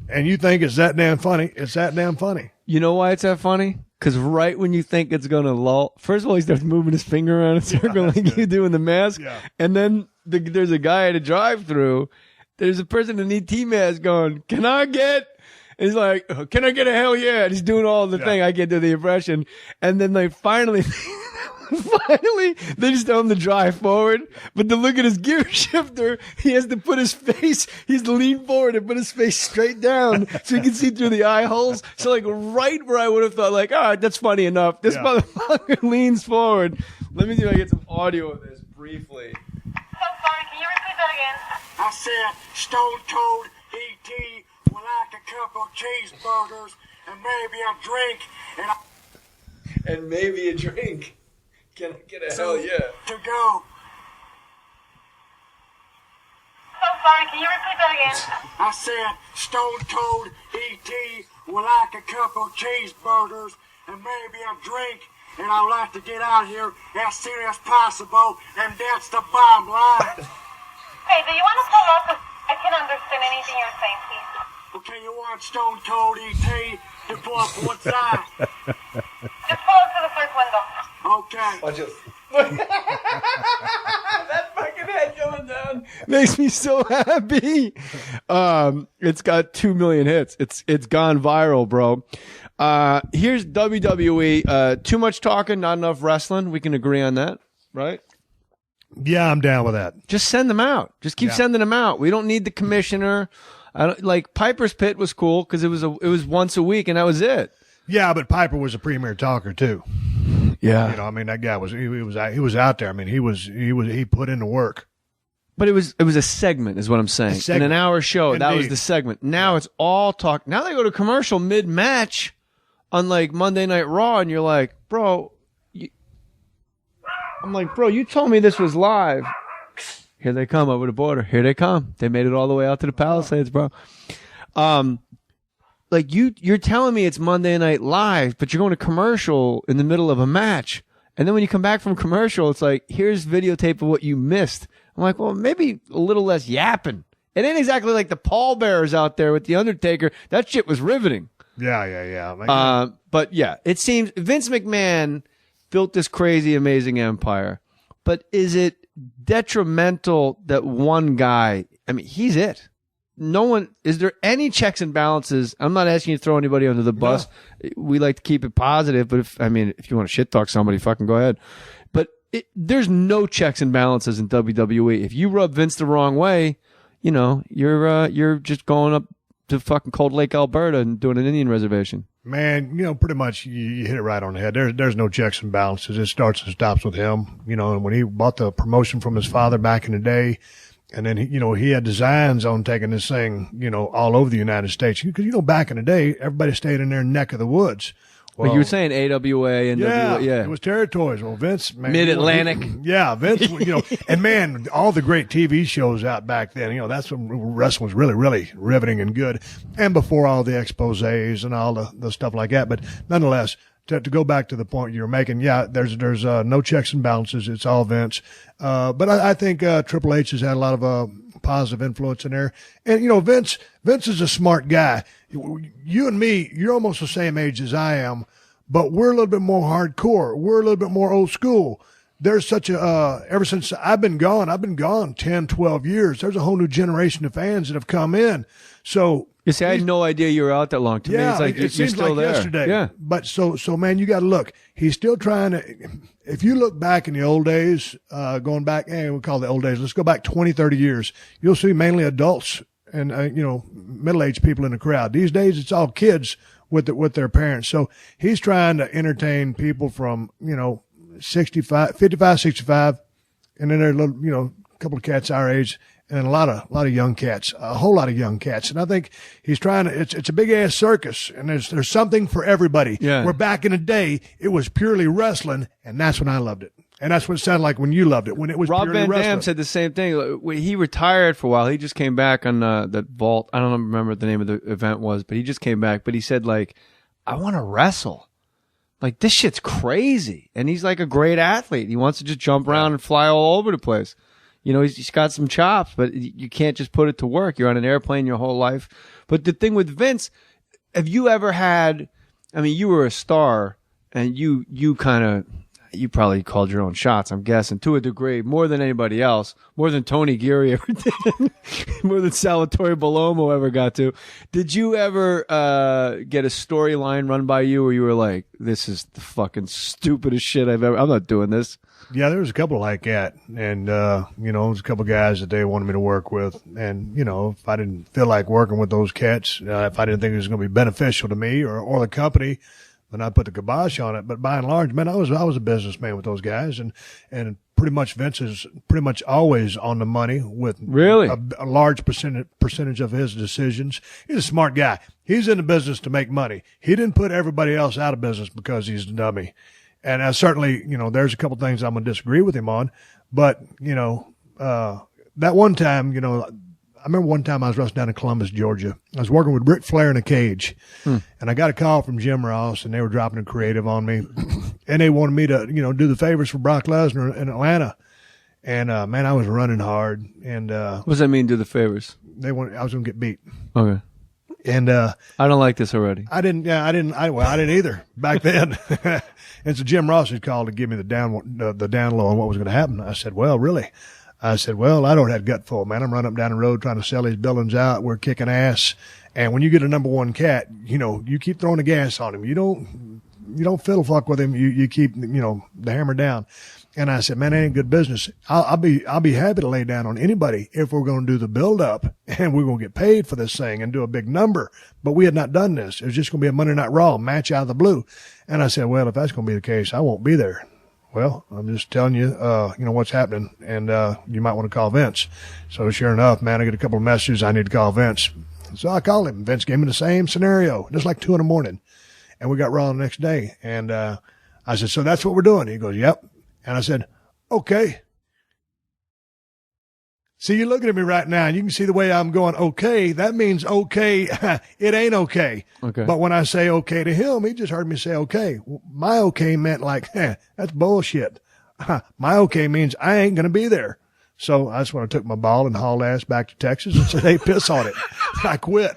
and you think it's that damn funny, it's that damn funny. You know why it's that funny? Because right when you think it's going to lull, first of all, he starts moving his finger around in a circle like you do in the mask. Yeah. And then there's a guy at a drive-thru. There's a person in an ET mask going, "Can I get?" And he's like, "Can I get a hell yeah?" And he's doing all the thing. I can't do the impression. And then finally, they just tell him to drive forward. But to look at his gear shifter, he has to put his face, he has to lean forward and put his face straight down so he can see through the eye holes. So like right where I would have thought like, all right, that's funny enough. This motherfucker leans forward. Let me see if I get some audio of this briefly. So sorry, can you repeat that again? I said Stone Cold E.T. would like a couple cheeseburgers and maybe a drink, and maybe a drink. Can I get a hell yeah? To go. So sorry, can you repeat that again? I said Stone Cold E.T. would like a couple cheeseburgers and maybe a drink, and I'd like to get out here as soon as possible, and that's the bottom line. Hey, do you want to pull up? I can't understand anything you're saying, please. Okay, you want Stone Cold E.T. to pull up one side? Just pull up to the first window. Okay. Watch this. That fucking head going down makes me so happy. It's got 2 million hits. It's gone viral, bro. Here's WWE. Too much talking, not enough wrestling. We can agree on that, right? Yeah, I'm down with that. Just send them out. Just keep sending them out. We don't need the commissioner. Like Piper's Pit was cool because it was once a week and that was it. Yeah, but Piper was a premier talker too. Yeah, that guy was he was out there. I mean, he put in the work. But it was a segment, is what I'm saying. In an hour show, Indeed. that was the segment. Now it's all talk. Now they go to commercial mid-match on like Monday Night Raw, and you're like, bro. I'm like, bro, you told me this was live. Here they come over the border. Here they come. They made it all the way out to the Palisades, bro. Like like you're telling me it's Monday Night Live, but you're going to commercial in the middle of a match. And then when you come back from commercial, it's like, here's videotape of what you missed. I'm like, well, maybe a little less yapping. It ain't exactly like the pallbearers out there with The Undertaker. That shit was riveting. Yeah. But yeah, it seems Vince McMahon built this crazy, amazing empire. But is it detrimental that one guy, I mean, he's it. No one, is there any checks and balances? I'm not asking you to throw anybody under the bus. No. We like to keep it positive, but if you want to shit talk somebody, fucking go ahead. But there's no checks and balances in WWE. If you rub Vince the wrong way, you're just going up to fucking Cold Lake, Alberta and doing an Indian reservation. Man, pretty much you hit it right on the head. There's no checks and balances. It starts and stops with him. And when he bought the promotion from his father back in the day, and then he had designs on taking this thing, all over the United States. Because back in the day, everybody stayed in their neck of the woods. Well, you were saying AWA and NWA, yeah. It was territories. Well, Vince, man. Mid-Atlantic. Vince, and man, all the great TV shows out back then, that's when wrestling was really, really riveting and good. And before all the exposés and all the stuff like that. But nonetheless, to go back to the point you were making, there's no checks and balances. It's all Vince. But I think Triple H has had a lot of positive influence in there. And, Vince is a smart guy. You and me, you're almost the same age as I am, but we're a little bit more hardcore. We're a little bit more old school. There's such ever since I've been gone 10, 12 years, there's a whole new generation of fans that have come in. So, you see, I had no idea you were out that long. To me, it's like you're still like there. Yesterday. Yeah. But so man, you got to look. He's still trying to. If you look back in the old days, going back, we call it the old days. Let's go back 20, 30 years. You'll see mainly adults and middle-aged people in the crowd. These days, it's all kids with their parents. So he's trying to entertain people from 55, 65, and then there are a couple of cats our age. And a lot of young cats, a whole lot of young cats. And I think he's trying to, it's a big ass circus and there's something for everybody. Yeah. Where back in the day, it was purely wrestling and that's when I loved it. And that's what it sounded like when you loved it, when it was Rob purely Van wrestling. Dam said the same thing. He retired for a while. He just came back on that vault. I don't remember what the name of the event was, but he just came back. But he said I want to wrestle. Like, this shit's crazy. And he's like a great athlete. He wants to just jump around and fly all over the place. He's got some chops, but you can't just put it to work. You're on an airplane your whole life. But the thing with Vince, have you ever had, you were a star and you probably called your own shots, I'm guessing, to a degree, more than anybody else, more than Tony Geary ever did, more than Salvatore Bellomo ever got to. Did you ever get a storyline run by you where you were like, this is the fucking stupidest shit I'm not doing this? Yeah, there was a couple like that. And, there was a couple of guys that they wanted me to work with. And, if I didn't feel like working with those cats, if I didn't think it was going to be beneficial to me or the company, then I'd put the kibosh on it. But by and large, man, I was a businessman with those guys. And pretty much Vince is pretty much always on the money with really a large percentage of his decisions. He's a smart guy. He's in the business to make money. He didn't put everybody else out of business because he's a dummy. And certainly, there's a couple things I'm going to disagree with him on. But, that one time, I remember one time I was wrestling down in Columbus, Georgia. I was working with Ric Flair in a cage. And I got a call from Jim Ross, and they were dropping a creative on me. And they wanted me to, do the favors for Brock Lesnar in Atlanta. And, man, I was running hard. And what does that mean, do the favors? I was going to get beat. Okay. And I don't like this already. I didn't either back then. And so Jim Ross had called to give me the down low on what was going to happen. I said, well, really? I said, well, I don't have gut full, man. I'm running up down the road trying to sell these buildings out. We're kicking ass. And when you get a number one cat, you keep throwing the gas on him. You don't fiddle fuck with him. You keep, the hammer down. And I said, man, that ain't good business. I'll be happy to lay down on anybody if we're going to do the build up and we're going to get paid for this thing and do a big number. But we had not done this. It was just going to be a Monday Night Raw match out of the blue. And I said, well, if that's going to be the case, I won't be there. Well, I'm just telling you, what's happening. And, you might want to call Vince. So sure enough, man, I get a couple of messages. I need to call Vince. So I called him. Vince gave me the same scenario. It was like 2 a.m. And we got Raw the next day. And, I said, so that's what we're doing. He goes, yep. And I said, okay. See, you're looking at me right now, and you can see the way I'm going, okay. That means okay. It ain't okay. Okay. But when I say okay to him, he just heard me say okay. My okay meant like, that's bullshit. My okay means I ain't going to be there. So that's when I took my ball and hauled ass back to Texas and said, hey, piss on it. I quit.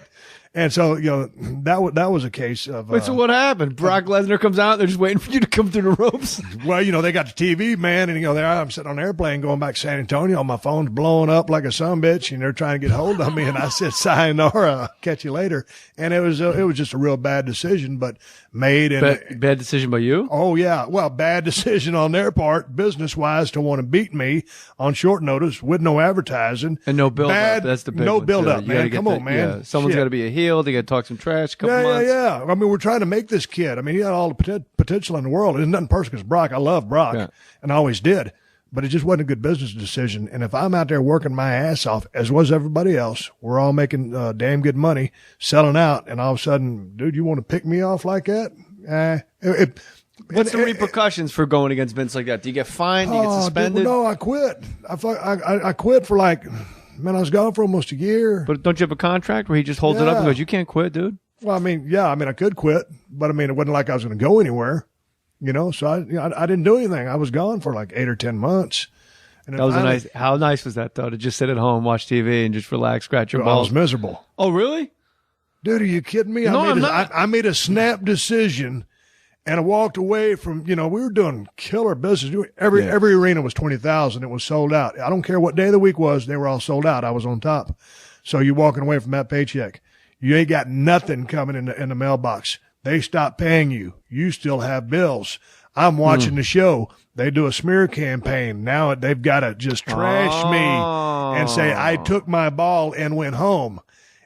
And so, that was a case of. Wait, so what happened? Brock Lesnar comes out. They're just waiting for you to come through the ropes. Well, they got the TV, man. And, there I'm sitting on an airplane going back to San Antonio. My phone's blowing up like a sumbitch, and they're trying to get hold of me. And I said, sayonara, catch you later. And it was just a real bad decision, but made. And bad decision by you? Oh, yeah. Well, bad decision on their part, business-wise, to want to beat me on short notice with no advertising. And no build-up. That's the big no one, build-up, too. man. Come on, man. Yeah. Someone's got to be a heel. They got to talk some trash. Months. Yeah. I mean, we're trying to make this kid. I mean, he had all the potential in the world. There's nothing personal because Brock. I love Brock, and I always did. But it just wasn't a good business decision. And if I'm out there working my ass off, as was everybody else, we're all making damn good money, selling out, and all of a sudden, dude, you want to pick me off like that? What's the repercussions for going against Vince like that? Do you get fined? Do you get suspended? Dude, no, I quit. I quit for I was gone for almost a year. But don't you have a contract where he just holds it up and goes, you can't quit, dude? Well, I could quit, but it wasn't like I was going to go anywhere, so I didn't do anything. I was gone for like 8 or 10 months. And that was how nice was that though, to just sit at home, watch TV and just relax, scratch your balls? I was miserable. Oh, really? Dude, are you kidding me? No, I'm not. I made a snap decision. And I walked away from, we were doing killer business. Every arena was 20,000. It was sold out. I don't care what day of the week was. They were all sold out. I was on top. So you're walking away from that paycheck. You ain't got nothing coming in the mailbox. They stop paying you. You still have bills. I'm watching the show. They do a smear campaign. Now they've got to just trash me and say, I took my ball and went home.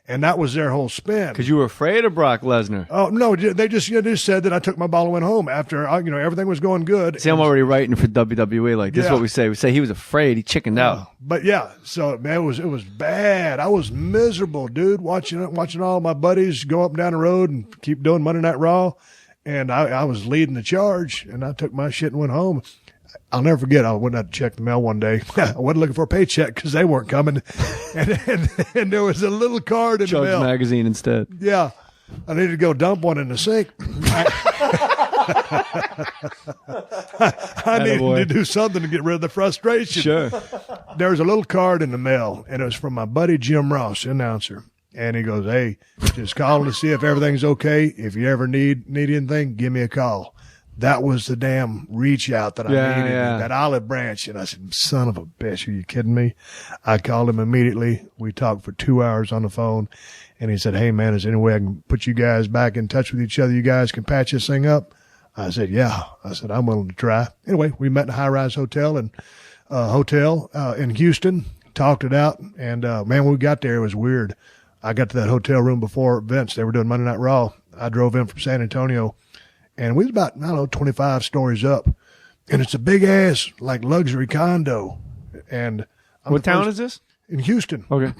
And that was their whole spin. Because you were afraid of Brock Lesnar. Oh, no, they just said that I took my ball and went home after, everything was going good. See, I'm already writing for WWE. Like, this is what we say. We say he was afraid. He chickened out. But, so, man, it was bad. I was miserable, dude, watching all my buddies go up and down the road and keep doing Monday Night Raw. And I was leading the charge, and I took my shit and went home. I'll never forget, I went out to check the mail one day. I wasn't looking for a paycheck because they weren't coming. And there was a little card in the mail. Chugg's magazine instead. Yeah. I needed to go dump one in the sink. I needed to do something to get rid of the frustration. Sure. There was a little card in the mail, and it was from my buddy Jim Ross, announcer. And he goes, hey, just calling to see if everything's okay. If you ever need anything, give me a call. That was the damn reach out that I needed, that olive branch. And I said, son of a bitch, are you kidding me? I called him immediately. We talked for 2 hours on the phone. And he said, hey, man, is there any way I can put you guys back in touch with each other? You guys can patch this thing up? I said, yeah. I said, I'm willing to try. Anyway, we met in a high-rise hotel in Houston, talked it out. And, man, when we got there, it was weird. I got to that hotel room before Vince. They were doing Monday Night Raw. I drove in from San Antonio. And we was about, 25 stories up. And it's a big ass, luxury condo. And what town is this? In Houston. Okay.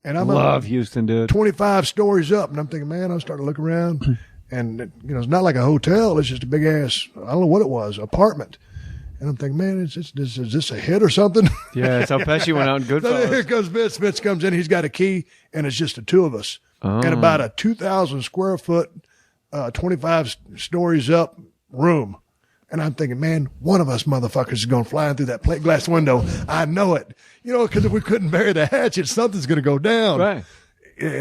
And I love Houston, dude. 25 stories up. And I'm thinking, man, I started to look around. And, it's not like a hotel. It's just a big ass, I don't know what it was, apartment. And I'm thinking, man, is this a hit or something? Yeah, it's how Pesci went out in Goodfellas. Here comes Vince. Vince comes in. He's got a key. And it's just the two of us. And about a 2,000 square foot 25 stories up room. And I'm thinking, man, one of us motherfuckers is going to fly in through that plate glass window. I know it. Because if we couldn't bury the hatchet, something's going to go down. Right.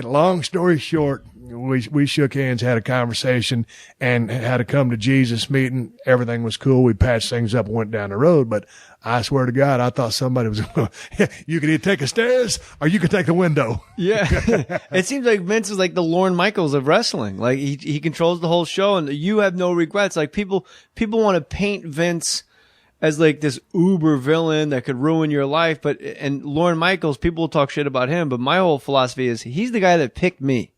Long story short, we shook hands, had a conversation, and had a come to Jesus meeting. Everything was cool. We patched things up and went down the road. But I swear to God, I thought somebody was you could either take the stairs or you could take the window. Yeah. It seems like Vince is like the Lorne Michaels of wrestling. Like he controls the whole show and you have no regrets. Like people want to paint Vince as like this uber villain that could ruin your life. And Lorne Michaels, people will talk shit about him. But my whole philosophy is he's the guy that picked me.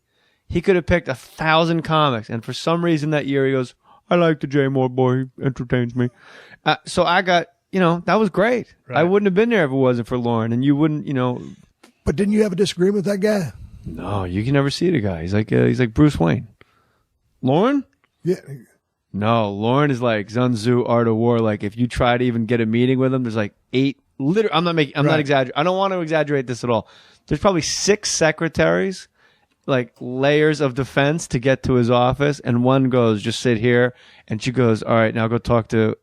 He could have picked 1,000 comics. And for some reason that year he goes, I like the J. Moore boy. He entertains me. So I got, that was great. Right. I wouldn't have been there if it wasn't for Lorne. And you wouldn't, But didn't you have a disagreement with that guy? No, you can never see the guy. He's like Bruce Wayne. Lorne? Yeah. No, Lorne is like Sun Tzu, Art of War. Like if you try to even get a meeting with him, there's like 8 literally, I'm not exaggerating. I don't want to exaggerate this at all. There's probably 6 secretaries, like layers of defense to get to his office. And one goes, just sit here. And she goes, all right, now go talk to,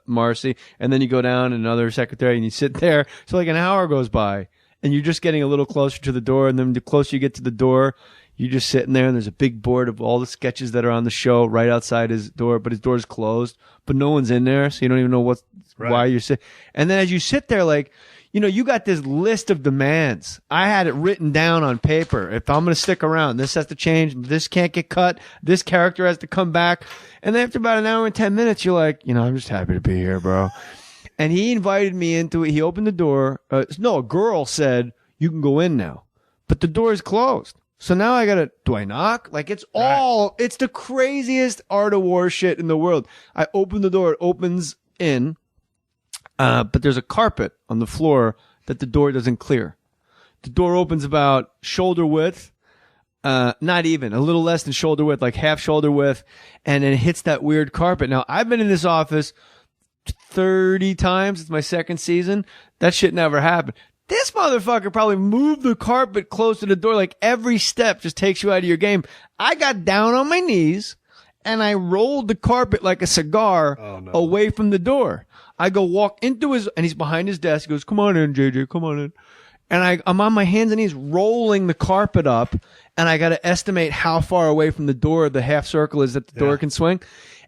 Marcy. And then you go down another secretary and you sit there. So like an hour goes by and you're just getting a little closer to the door. And then the closer you get to the door, you're just sitting there and there's a big board of all the sketches that are on the show right outside his door, but his door's closed, but no one's in there. So you don't even know why you're sitting. And then as you sit there, like, you know, you got this list of demands. I had it written down on paper. If I'm going to stick around, this has to change. This can't get cut. This character has to come back. And then after about an hour and 10 minutes, you're like, you know, I'm just happy to be here, bro. And he invited me into it. He opened the door. No, a girl said, you can go in now. But the door is closed. So now do I knock? Like it's the craziest art of war shit in the world. I open the door. It opens in. But there's a carpet on the floor that the door doesn't clear. The door opens about shoulder width, not even, a little less than shoulder width, like half shoulder width, and then it hits that weird carpet. Now, I've been in this office 30 times. It's my second season. That shit never happened. This motherfucker probably moved the carpet close to the door. Like every step just takes you out of your game. I got down on my knees and I rolled the carpet like a cigar away from the door. I go walk into and he's behind his desk. He goes, come on in, JJ, come on in. And I'm on my hands and knees rolling the carpet up, and I got to estimate how far away from the door the half circle is that the door can swing.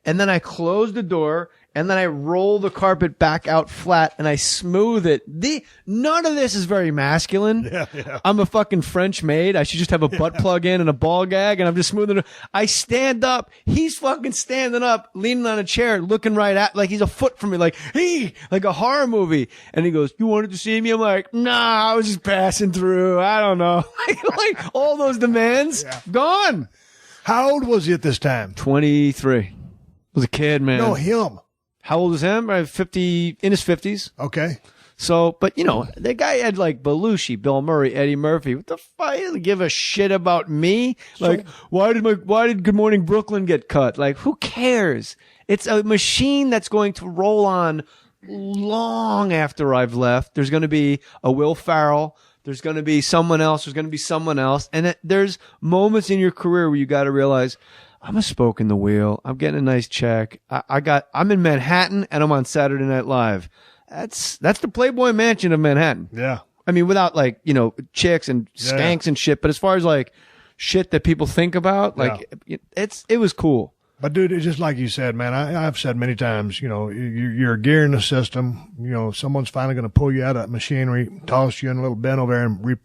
And then I close the door, and then I roll the carpet back out flat, and I smooth it. None of this is very masculine. Yeah. I'm a fucking French maid. I should just have a butt plug in and a ball gag, and I'm just smoothing it. I stand up. He's fucking standing up, leaning on a chair, looking right at, like he's a foot from me, like, hey, like a horror movie. And he goes, you wanted to see me? I'm like, nah, I was just passing through. I don't know. like all those demands, gone. How old was he at this time? 23. Was a kid, man. No, him. How old is him? 50, in his 50s. Okay. So, but you know, the guy had like Belushi, Bill Murray, Eddie Murphy. What the fuck? He didn't give a shit about me. Like, why did Good Morning Brooklyn get cut? Like, who cares? It's a machine that's going to roll on long after I've left. There's going to be a Will Ferrell. There's going to be someone else. There's going to be someone else. And there's moments in your career where you got to realize, I'm a spoke in the wheel. I'm getting a nice check. I'm in Manhattan and I'm on Saturday Night Live. That's the Playboy Mansion of Manhattan. Yeah. I mean, without like, you know, chicks and skanks and shit. But as far as like shit that people think about, like it was cool. But dude, it's just like you said, man, I've said many times, you know, you're a gear in the system. You know, someone's finally going to pull you out of machinery, toss you in a little bin over there and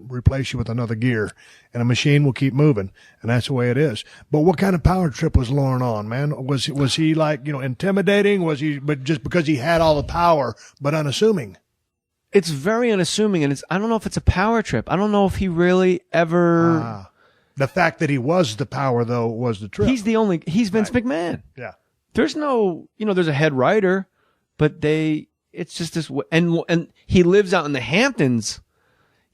replace you with another gear, and a machine will keep moving, and that's the way it is. But what kind of power trip was Lauren on, man? Was he like, you know, intimidating? Was he, but just because he had all the power, but unassuming? It's very unassuming, and I don't know if it's a power trip. I don't know if he really ever. The fact that he was the power, though, was the trip. He's Vince McMahon. Yeah. There's no, you know, there's a head writer, but it's just this, and he lives out in the Hamptons.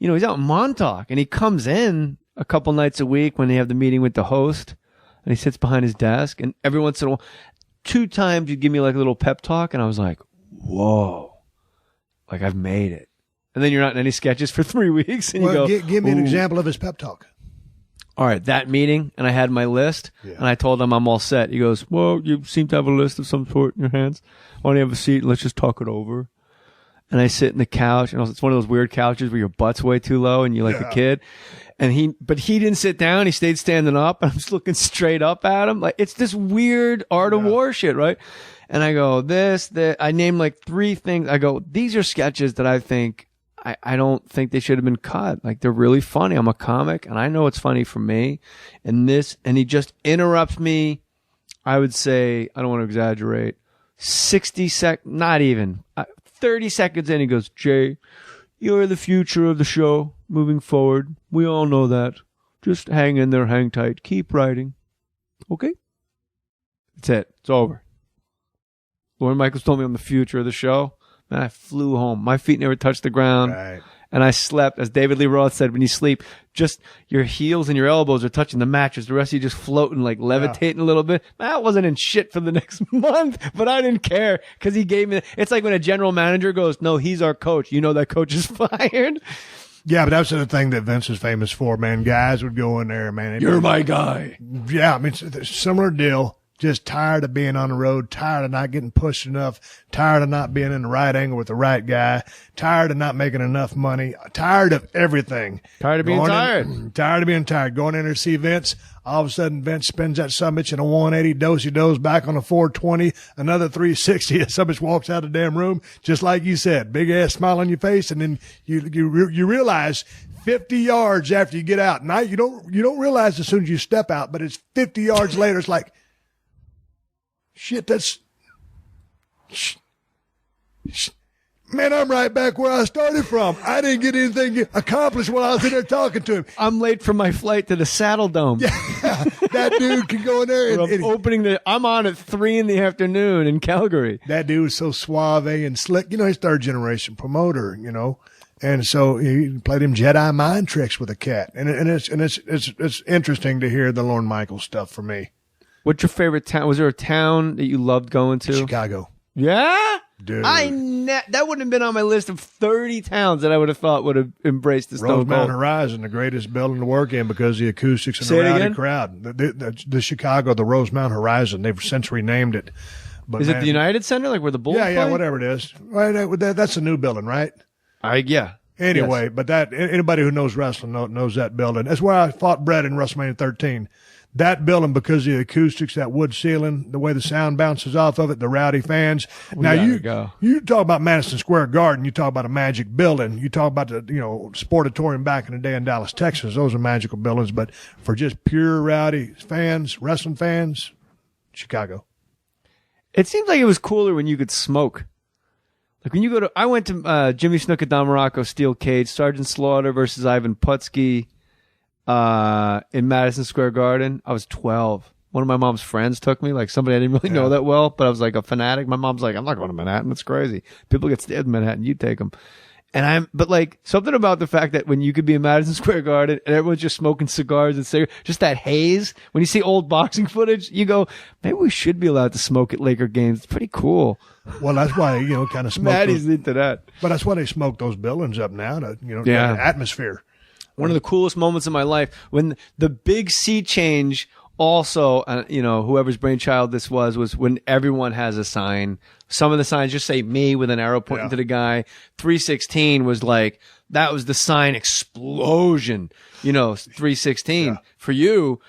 You know, he's out in Montauk, and he comes in a couple nights a week when they have the meeting with the host, and he sits behind his desk, and every once in a while, 2 times you'd give me like a little pep talk, and I was like, whoa, like I've made it. And then you're not in any sketches for 3 weeks, and you go, give me an example of his pep talk. All right, that meeting, and I had my list, and I told him I'm all set. He goes, well, you seem to have a list of some sort in your hands. Why don't you have a seat, and let's just talk it over. And I sit in the couch, and it's one of those weird couches where your butt's way too low and you're like a kid. But he didn't sit down. He stayed standing up. And I'm just looking straight up at him. Like, it's this weird art of war shit, right? And I go, I named like 3 things. I go, these are sketches that I think, I don't think they should have been cut. Like, they're really funny. I'm a comic and I know it's funny for me. And he just interrupts me. I would say, I don't want to exaggerate, 60 seconds, not even 30 seconds in, he goes, Jay, you're the future of the show moving forward. We all know that. Just hang in there, hang tight, keep writing. Okay? That's it. It's over. Lauren Michaels told me I'm the future of the show. Man, I flew home. My feet never touched the ground. Right. and I slept. As David Lee Roth said, when you sleep, just your heels and your elbows are touching the mattress. The rest of you just floating, like levitating a little bit. That wasn't in shit for the next month, but I didn't care because he gave me. It's like when a general manager goes, "No, he's our coach." You know that coach is fired. Yeah, but that's the thing that Vince is famous for, man. Guys would go in there, man. You're my guy. Yeah, I mean, it's a similar deal. Just tired of being on the road, tired of not getting pushed enough, tired of not being in the right angle with the right guy, tired of not making enough money, tired of everything. Tired of being tired. Tired of being tired. Going in there to see Vince. All of a sudden, Vince spins that summit in a 180, dosey-dos back on a 420, another 360. Summit walks out of the damn room, just like you said, big ass smile on your face, and then you realize 50 yards after you get out. Now you don't realize as soon as you step out, but it's 50 yards later. It's like, shit, that's man, I'm right back where I started from. I didn't get anything accomplished while I was in there talking to him. I'm late for my flight to the Saddle Dome. Yeah, that dude can go in there and I'm on at 3 p.m. in Calgary. That dude was so suave and slick. You know, he's third generation promoter, you know. And so he played him Jedi mind tricks with a cat. And it's interesting to hear the Lorne Michaels stuff for me. What's your favorite town? Was there a town that you loved going to? Chicago. Yeah? Dude. That wouldn't have been on my list of 30 towns that I would have thought would have embraced the Stone Cold. Rosemount Horizon, the greatest building to work in because of the acoustics and the rowdy crowd. The Chicago, the Rosemount Horizon, they've since renamed it. But is it the United Center, like where the Bulls play? Yeah, whatever it is. Right, that's a new building, right? Yeah. Anyway, yes. But anybody who knows wrestling knows that building. That's where I fought Brett in WrestleMania 13. That building, because of the acoustics, that wood ceiling, the way the sound bounces off of it, the rowdy fans. Now you talk about Madison Square Garden, you talk about a magic building. You talk about the Sportatorium back in the day in Dallas, Texas. Those are magical buildings. But for just pure rowdy fans, wrestling fans, Chicago. It seems like it was cooler when you could smoke. Like when you I went to Jimmy Snuka Don Morocco Steel Cage, Sergeant Slaughter versus Ivan Putski. In Madison Square Garden. I was 12. One of my mom's friends took me, like somebody I didn't really know that well, but I was like a fanatic. My mom's like, I'm not going to Manhattan. It's crazy. People get stabbed in Manhattan. You take them. But like something about the fact that when you could be in Madison Square Garden and everyone's just smoking cigars and cigarettes, just that haze. When you see old boxing footage, you go, maybe we should be allowed to smoke at Laker games. It's pretty cool. Well, that's why, kind of smoke. Maddie's into that. But that's why they smoke those buildings up now to, the atmosphere. One of the coolest moments in my life when the big sea change also, whoever's brainchild this was when everyone has a sign. Some of the signs just say me with an arrow pointing to the guy. 316 was like, that was the sign explosion, 316 for you.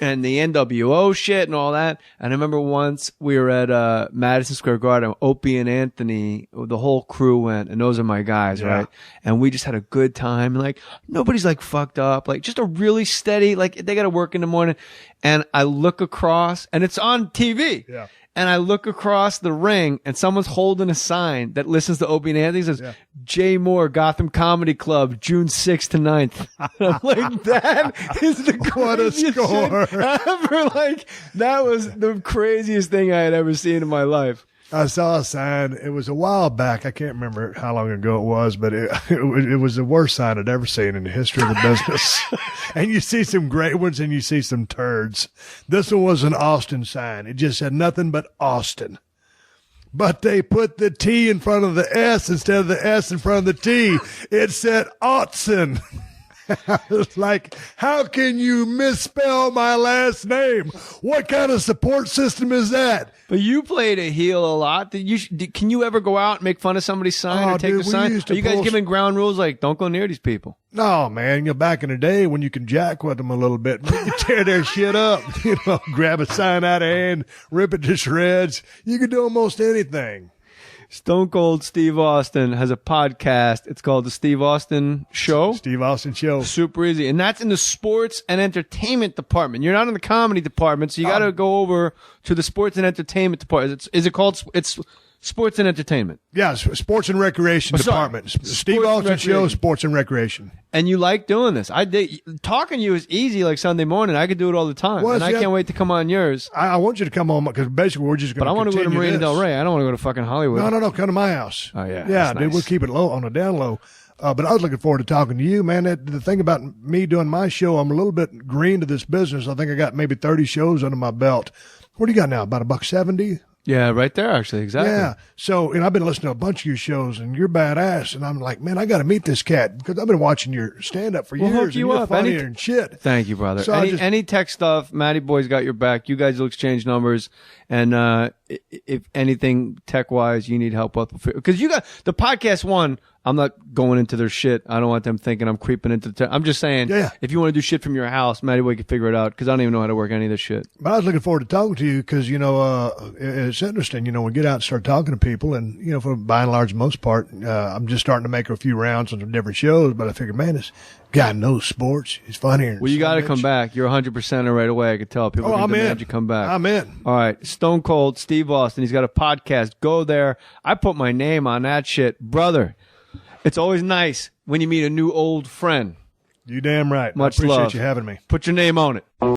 And the NWO shit and all that. And I remember once we were at Madison Square Garden, Opie and Anthony, the whole crew went, and those are my guys, right? And we just had a good time. Like, nobody's like fucked up. Like, just a really steady, like, they got to work in the morning. And I look across, and it's on TV. Yeah. And I look across the ring, and someone's holding a sign that listens to Opie and Anthony. Says, Jay Mohr, Gotham Comedy Club, June 6th to 9th. And I'm like, that is the craziest shit ever. Like, that was the craziest thing I had ever seen in my life. I saw a sign. It was a while back. I can't remember how long ago it was, but it was the worst sign I'd ever seen in the history of the business. And you see some great ones and you see some turds. This one was an Austin sign. It just said nothing but Austin. But they put the T in front of the S instead of the S in front of the T. It said Autzen. It's like, how can you misspell my last name? What kind of support system is that? But you played a heel a lot. Can you ever go out and make fun of somebody's sign or take a sign? Are you guys giving ground rules like, don't go near these people? No, man. Back in the day when you can jack with them a little bit, you tear their shit up, grab a sign out of hand, rip it to shreds. You can do almost anything. Stone Cold Steve Austin has a podcast. It's called The Steve Austin Show. Steve Austin Show. Super easy. And that's in the sports and entertainment department. You're not in the comedy department, so you got to go over to the sports and entertainment department. Is it called? It's sports and entertainment. Yeah, sports and recreation department. Steve Austin Show, sports and recreation. And you like doing this. I did. Talking to you is easy like Sunday morning. I could do it all the time. Well, and I can't wait to come on yours. I want you to come on because basically we're just going to But I want to go to Marina Del Rey. I don't want to go to fucking Hollywood. No, come to my house. Oh, yeah. Yeah, dude, nice. We'll keep it low on the down low. But I was looking forward to talking to you, man. The thing about me doing my show, I'm a little bit green to this business. I think I got maybe 30 shows under my belt. What do you got now? About $170? Yeah, right there, actually. Exactly. Yeah. So, and I've been listening to a bunch of your shows, and you're badass. And I'm like, man, I got to meet this cat because I've been watching your stand-up for years. Hook and you you're up. funnier and shit. Thank you, brother. So Any tech stuff, Matty Boy's got your back. You guys will exchange numbers. And if anything tech-wise you need help with, because you got the podcast one, I'm not going into their shit. I don't want them thinking I'm creeping into the I'm just saying, if you want to do shit from your house, Matty Boy can figure it out because I don't even know how to work any of this shit. But I was looking forward to talking to you because, it's interesting. We get out and start talking to people. And, for by and large, most part, I'm just starting to make a few rounds on some different shows. But I figured, man, this guy knows sports. He's funny. Well, you got to come back. You're 100% right away. I could tell. People can demand you come back. I'm in. All right. Stone Cold, Steve Austin. He's got a podcast. Go there. I put my name on that shit. Brother, it's always nice when you meet a new old friend. You damn right. Much I appreciate love. you having me. Put your name on it.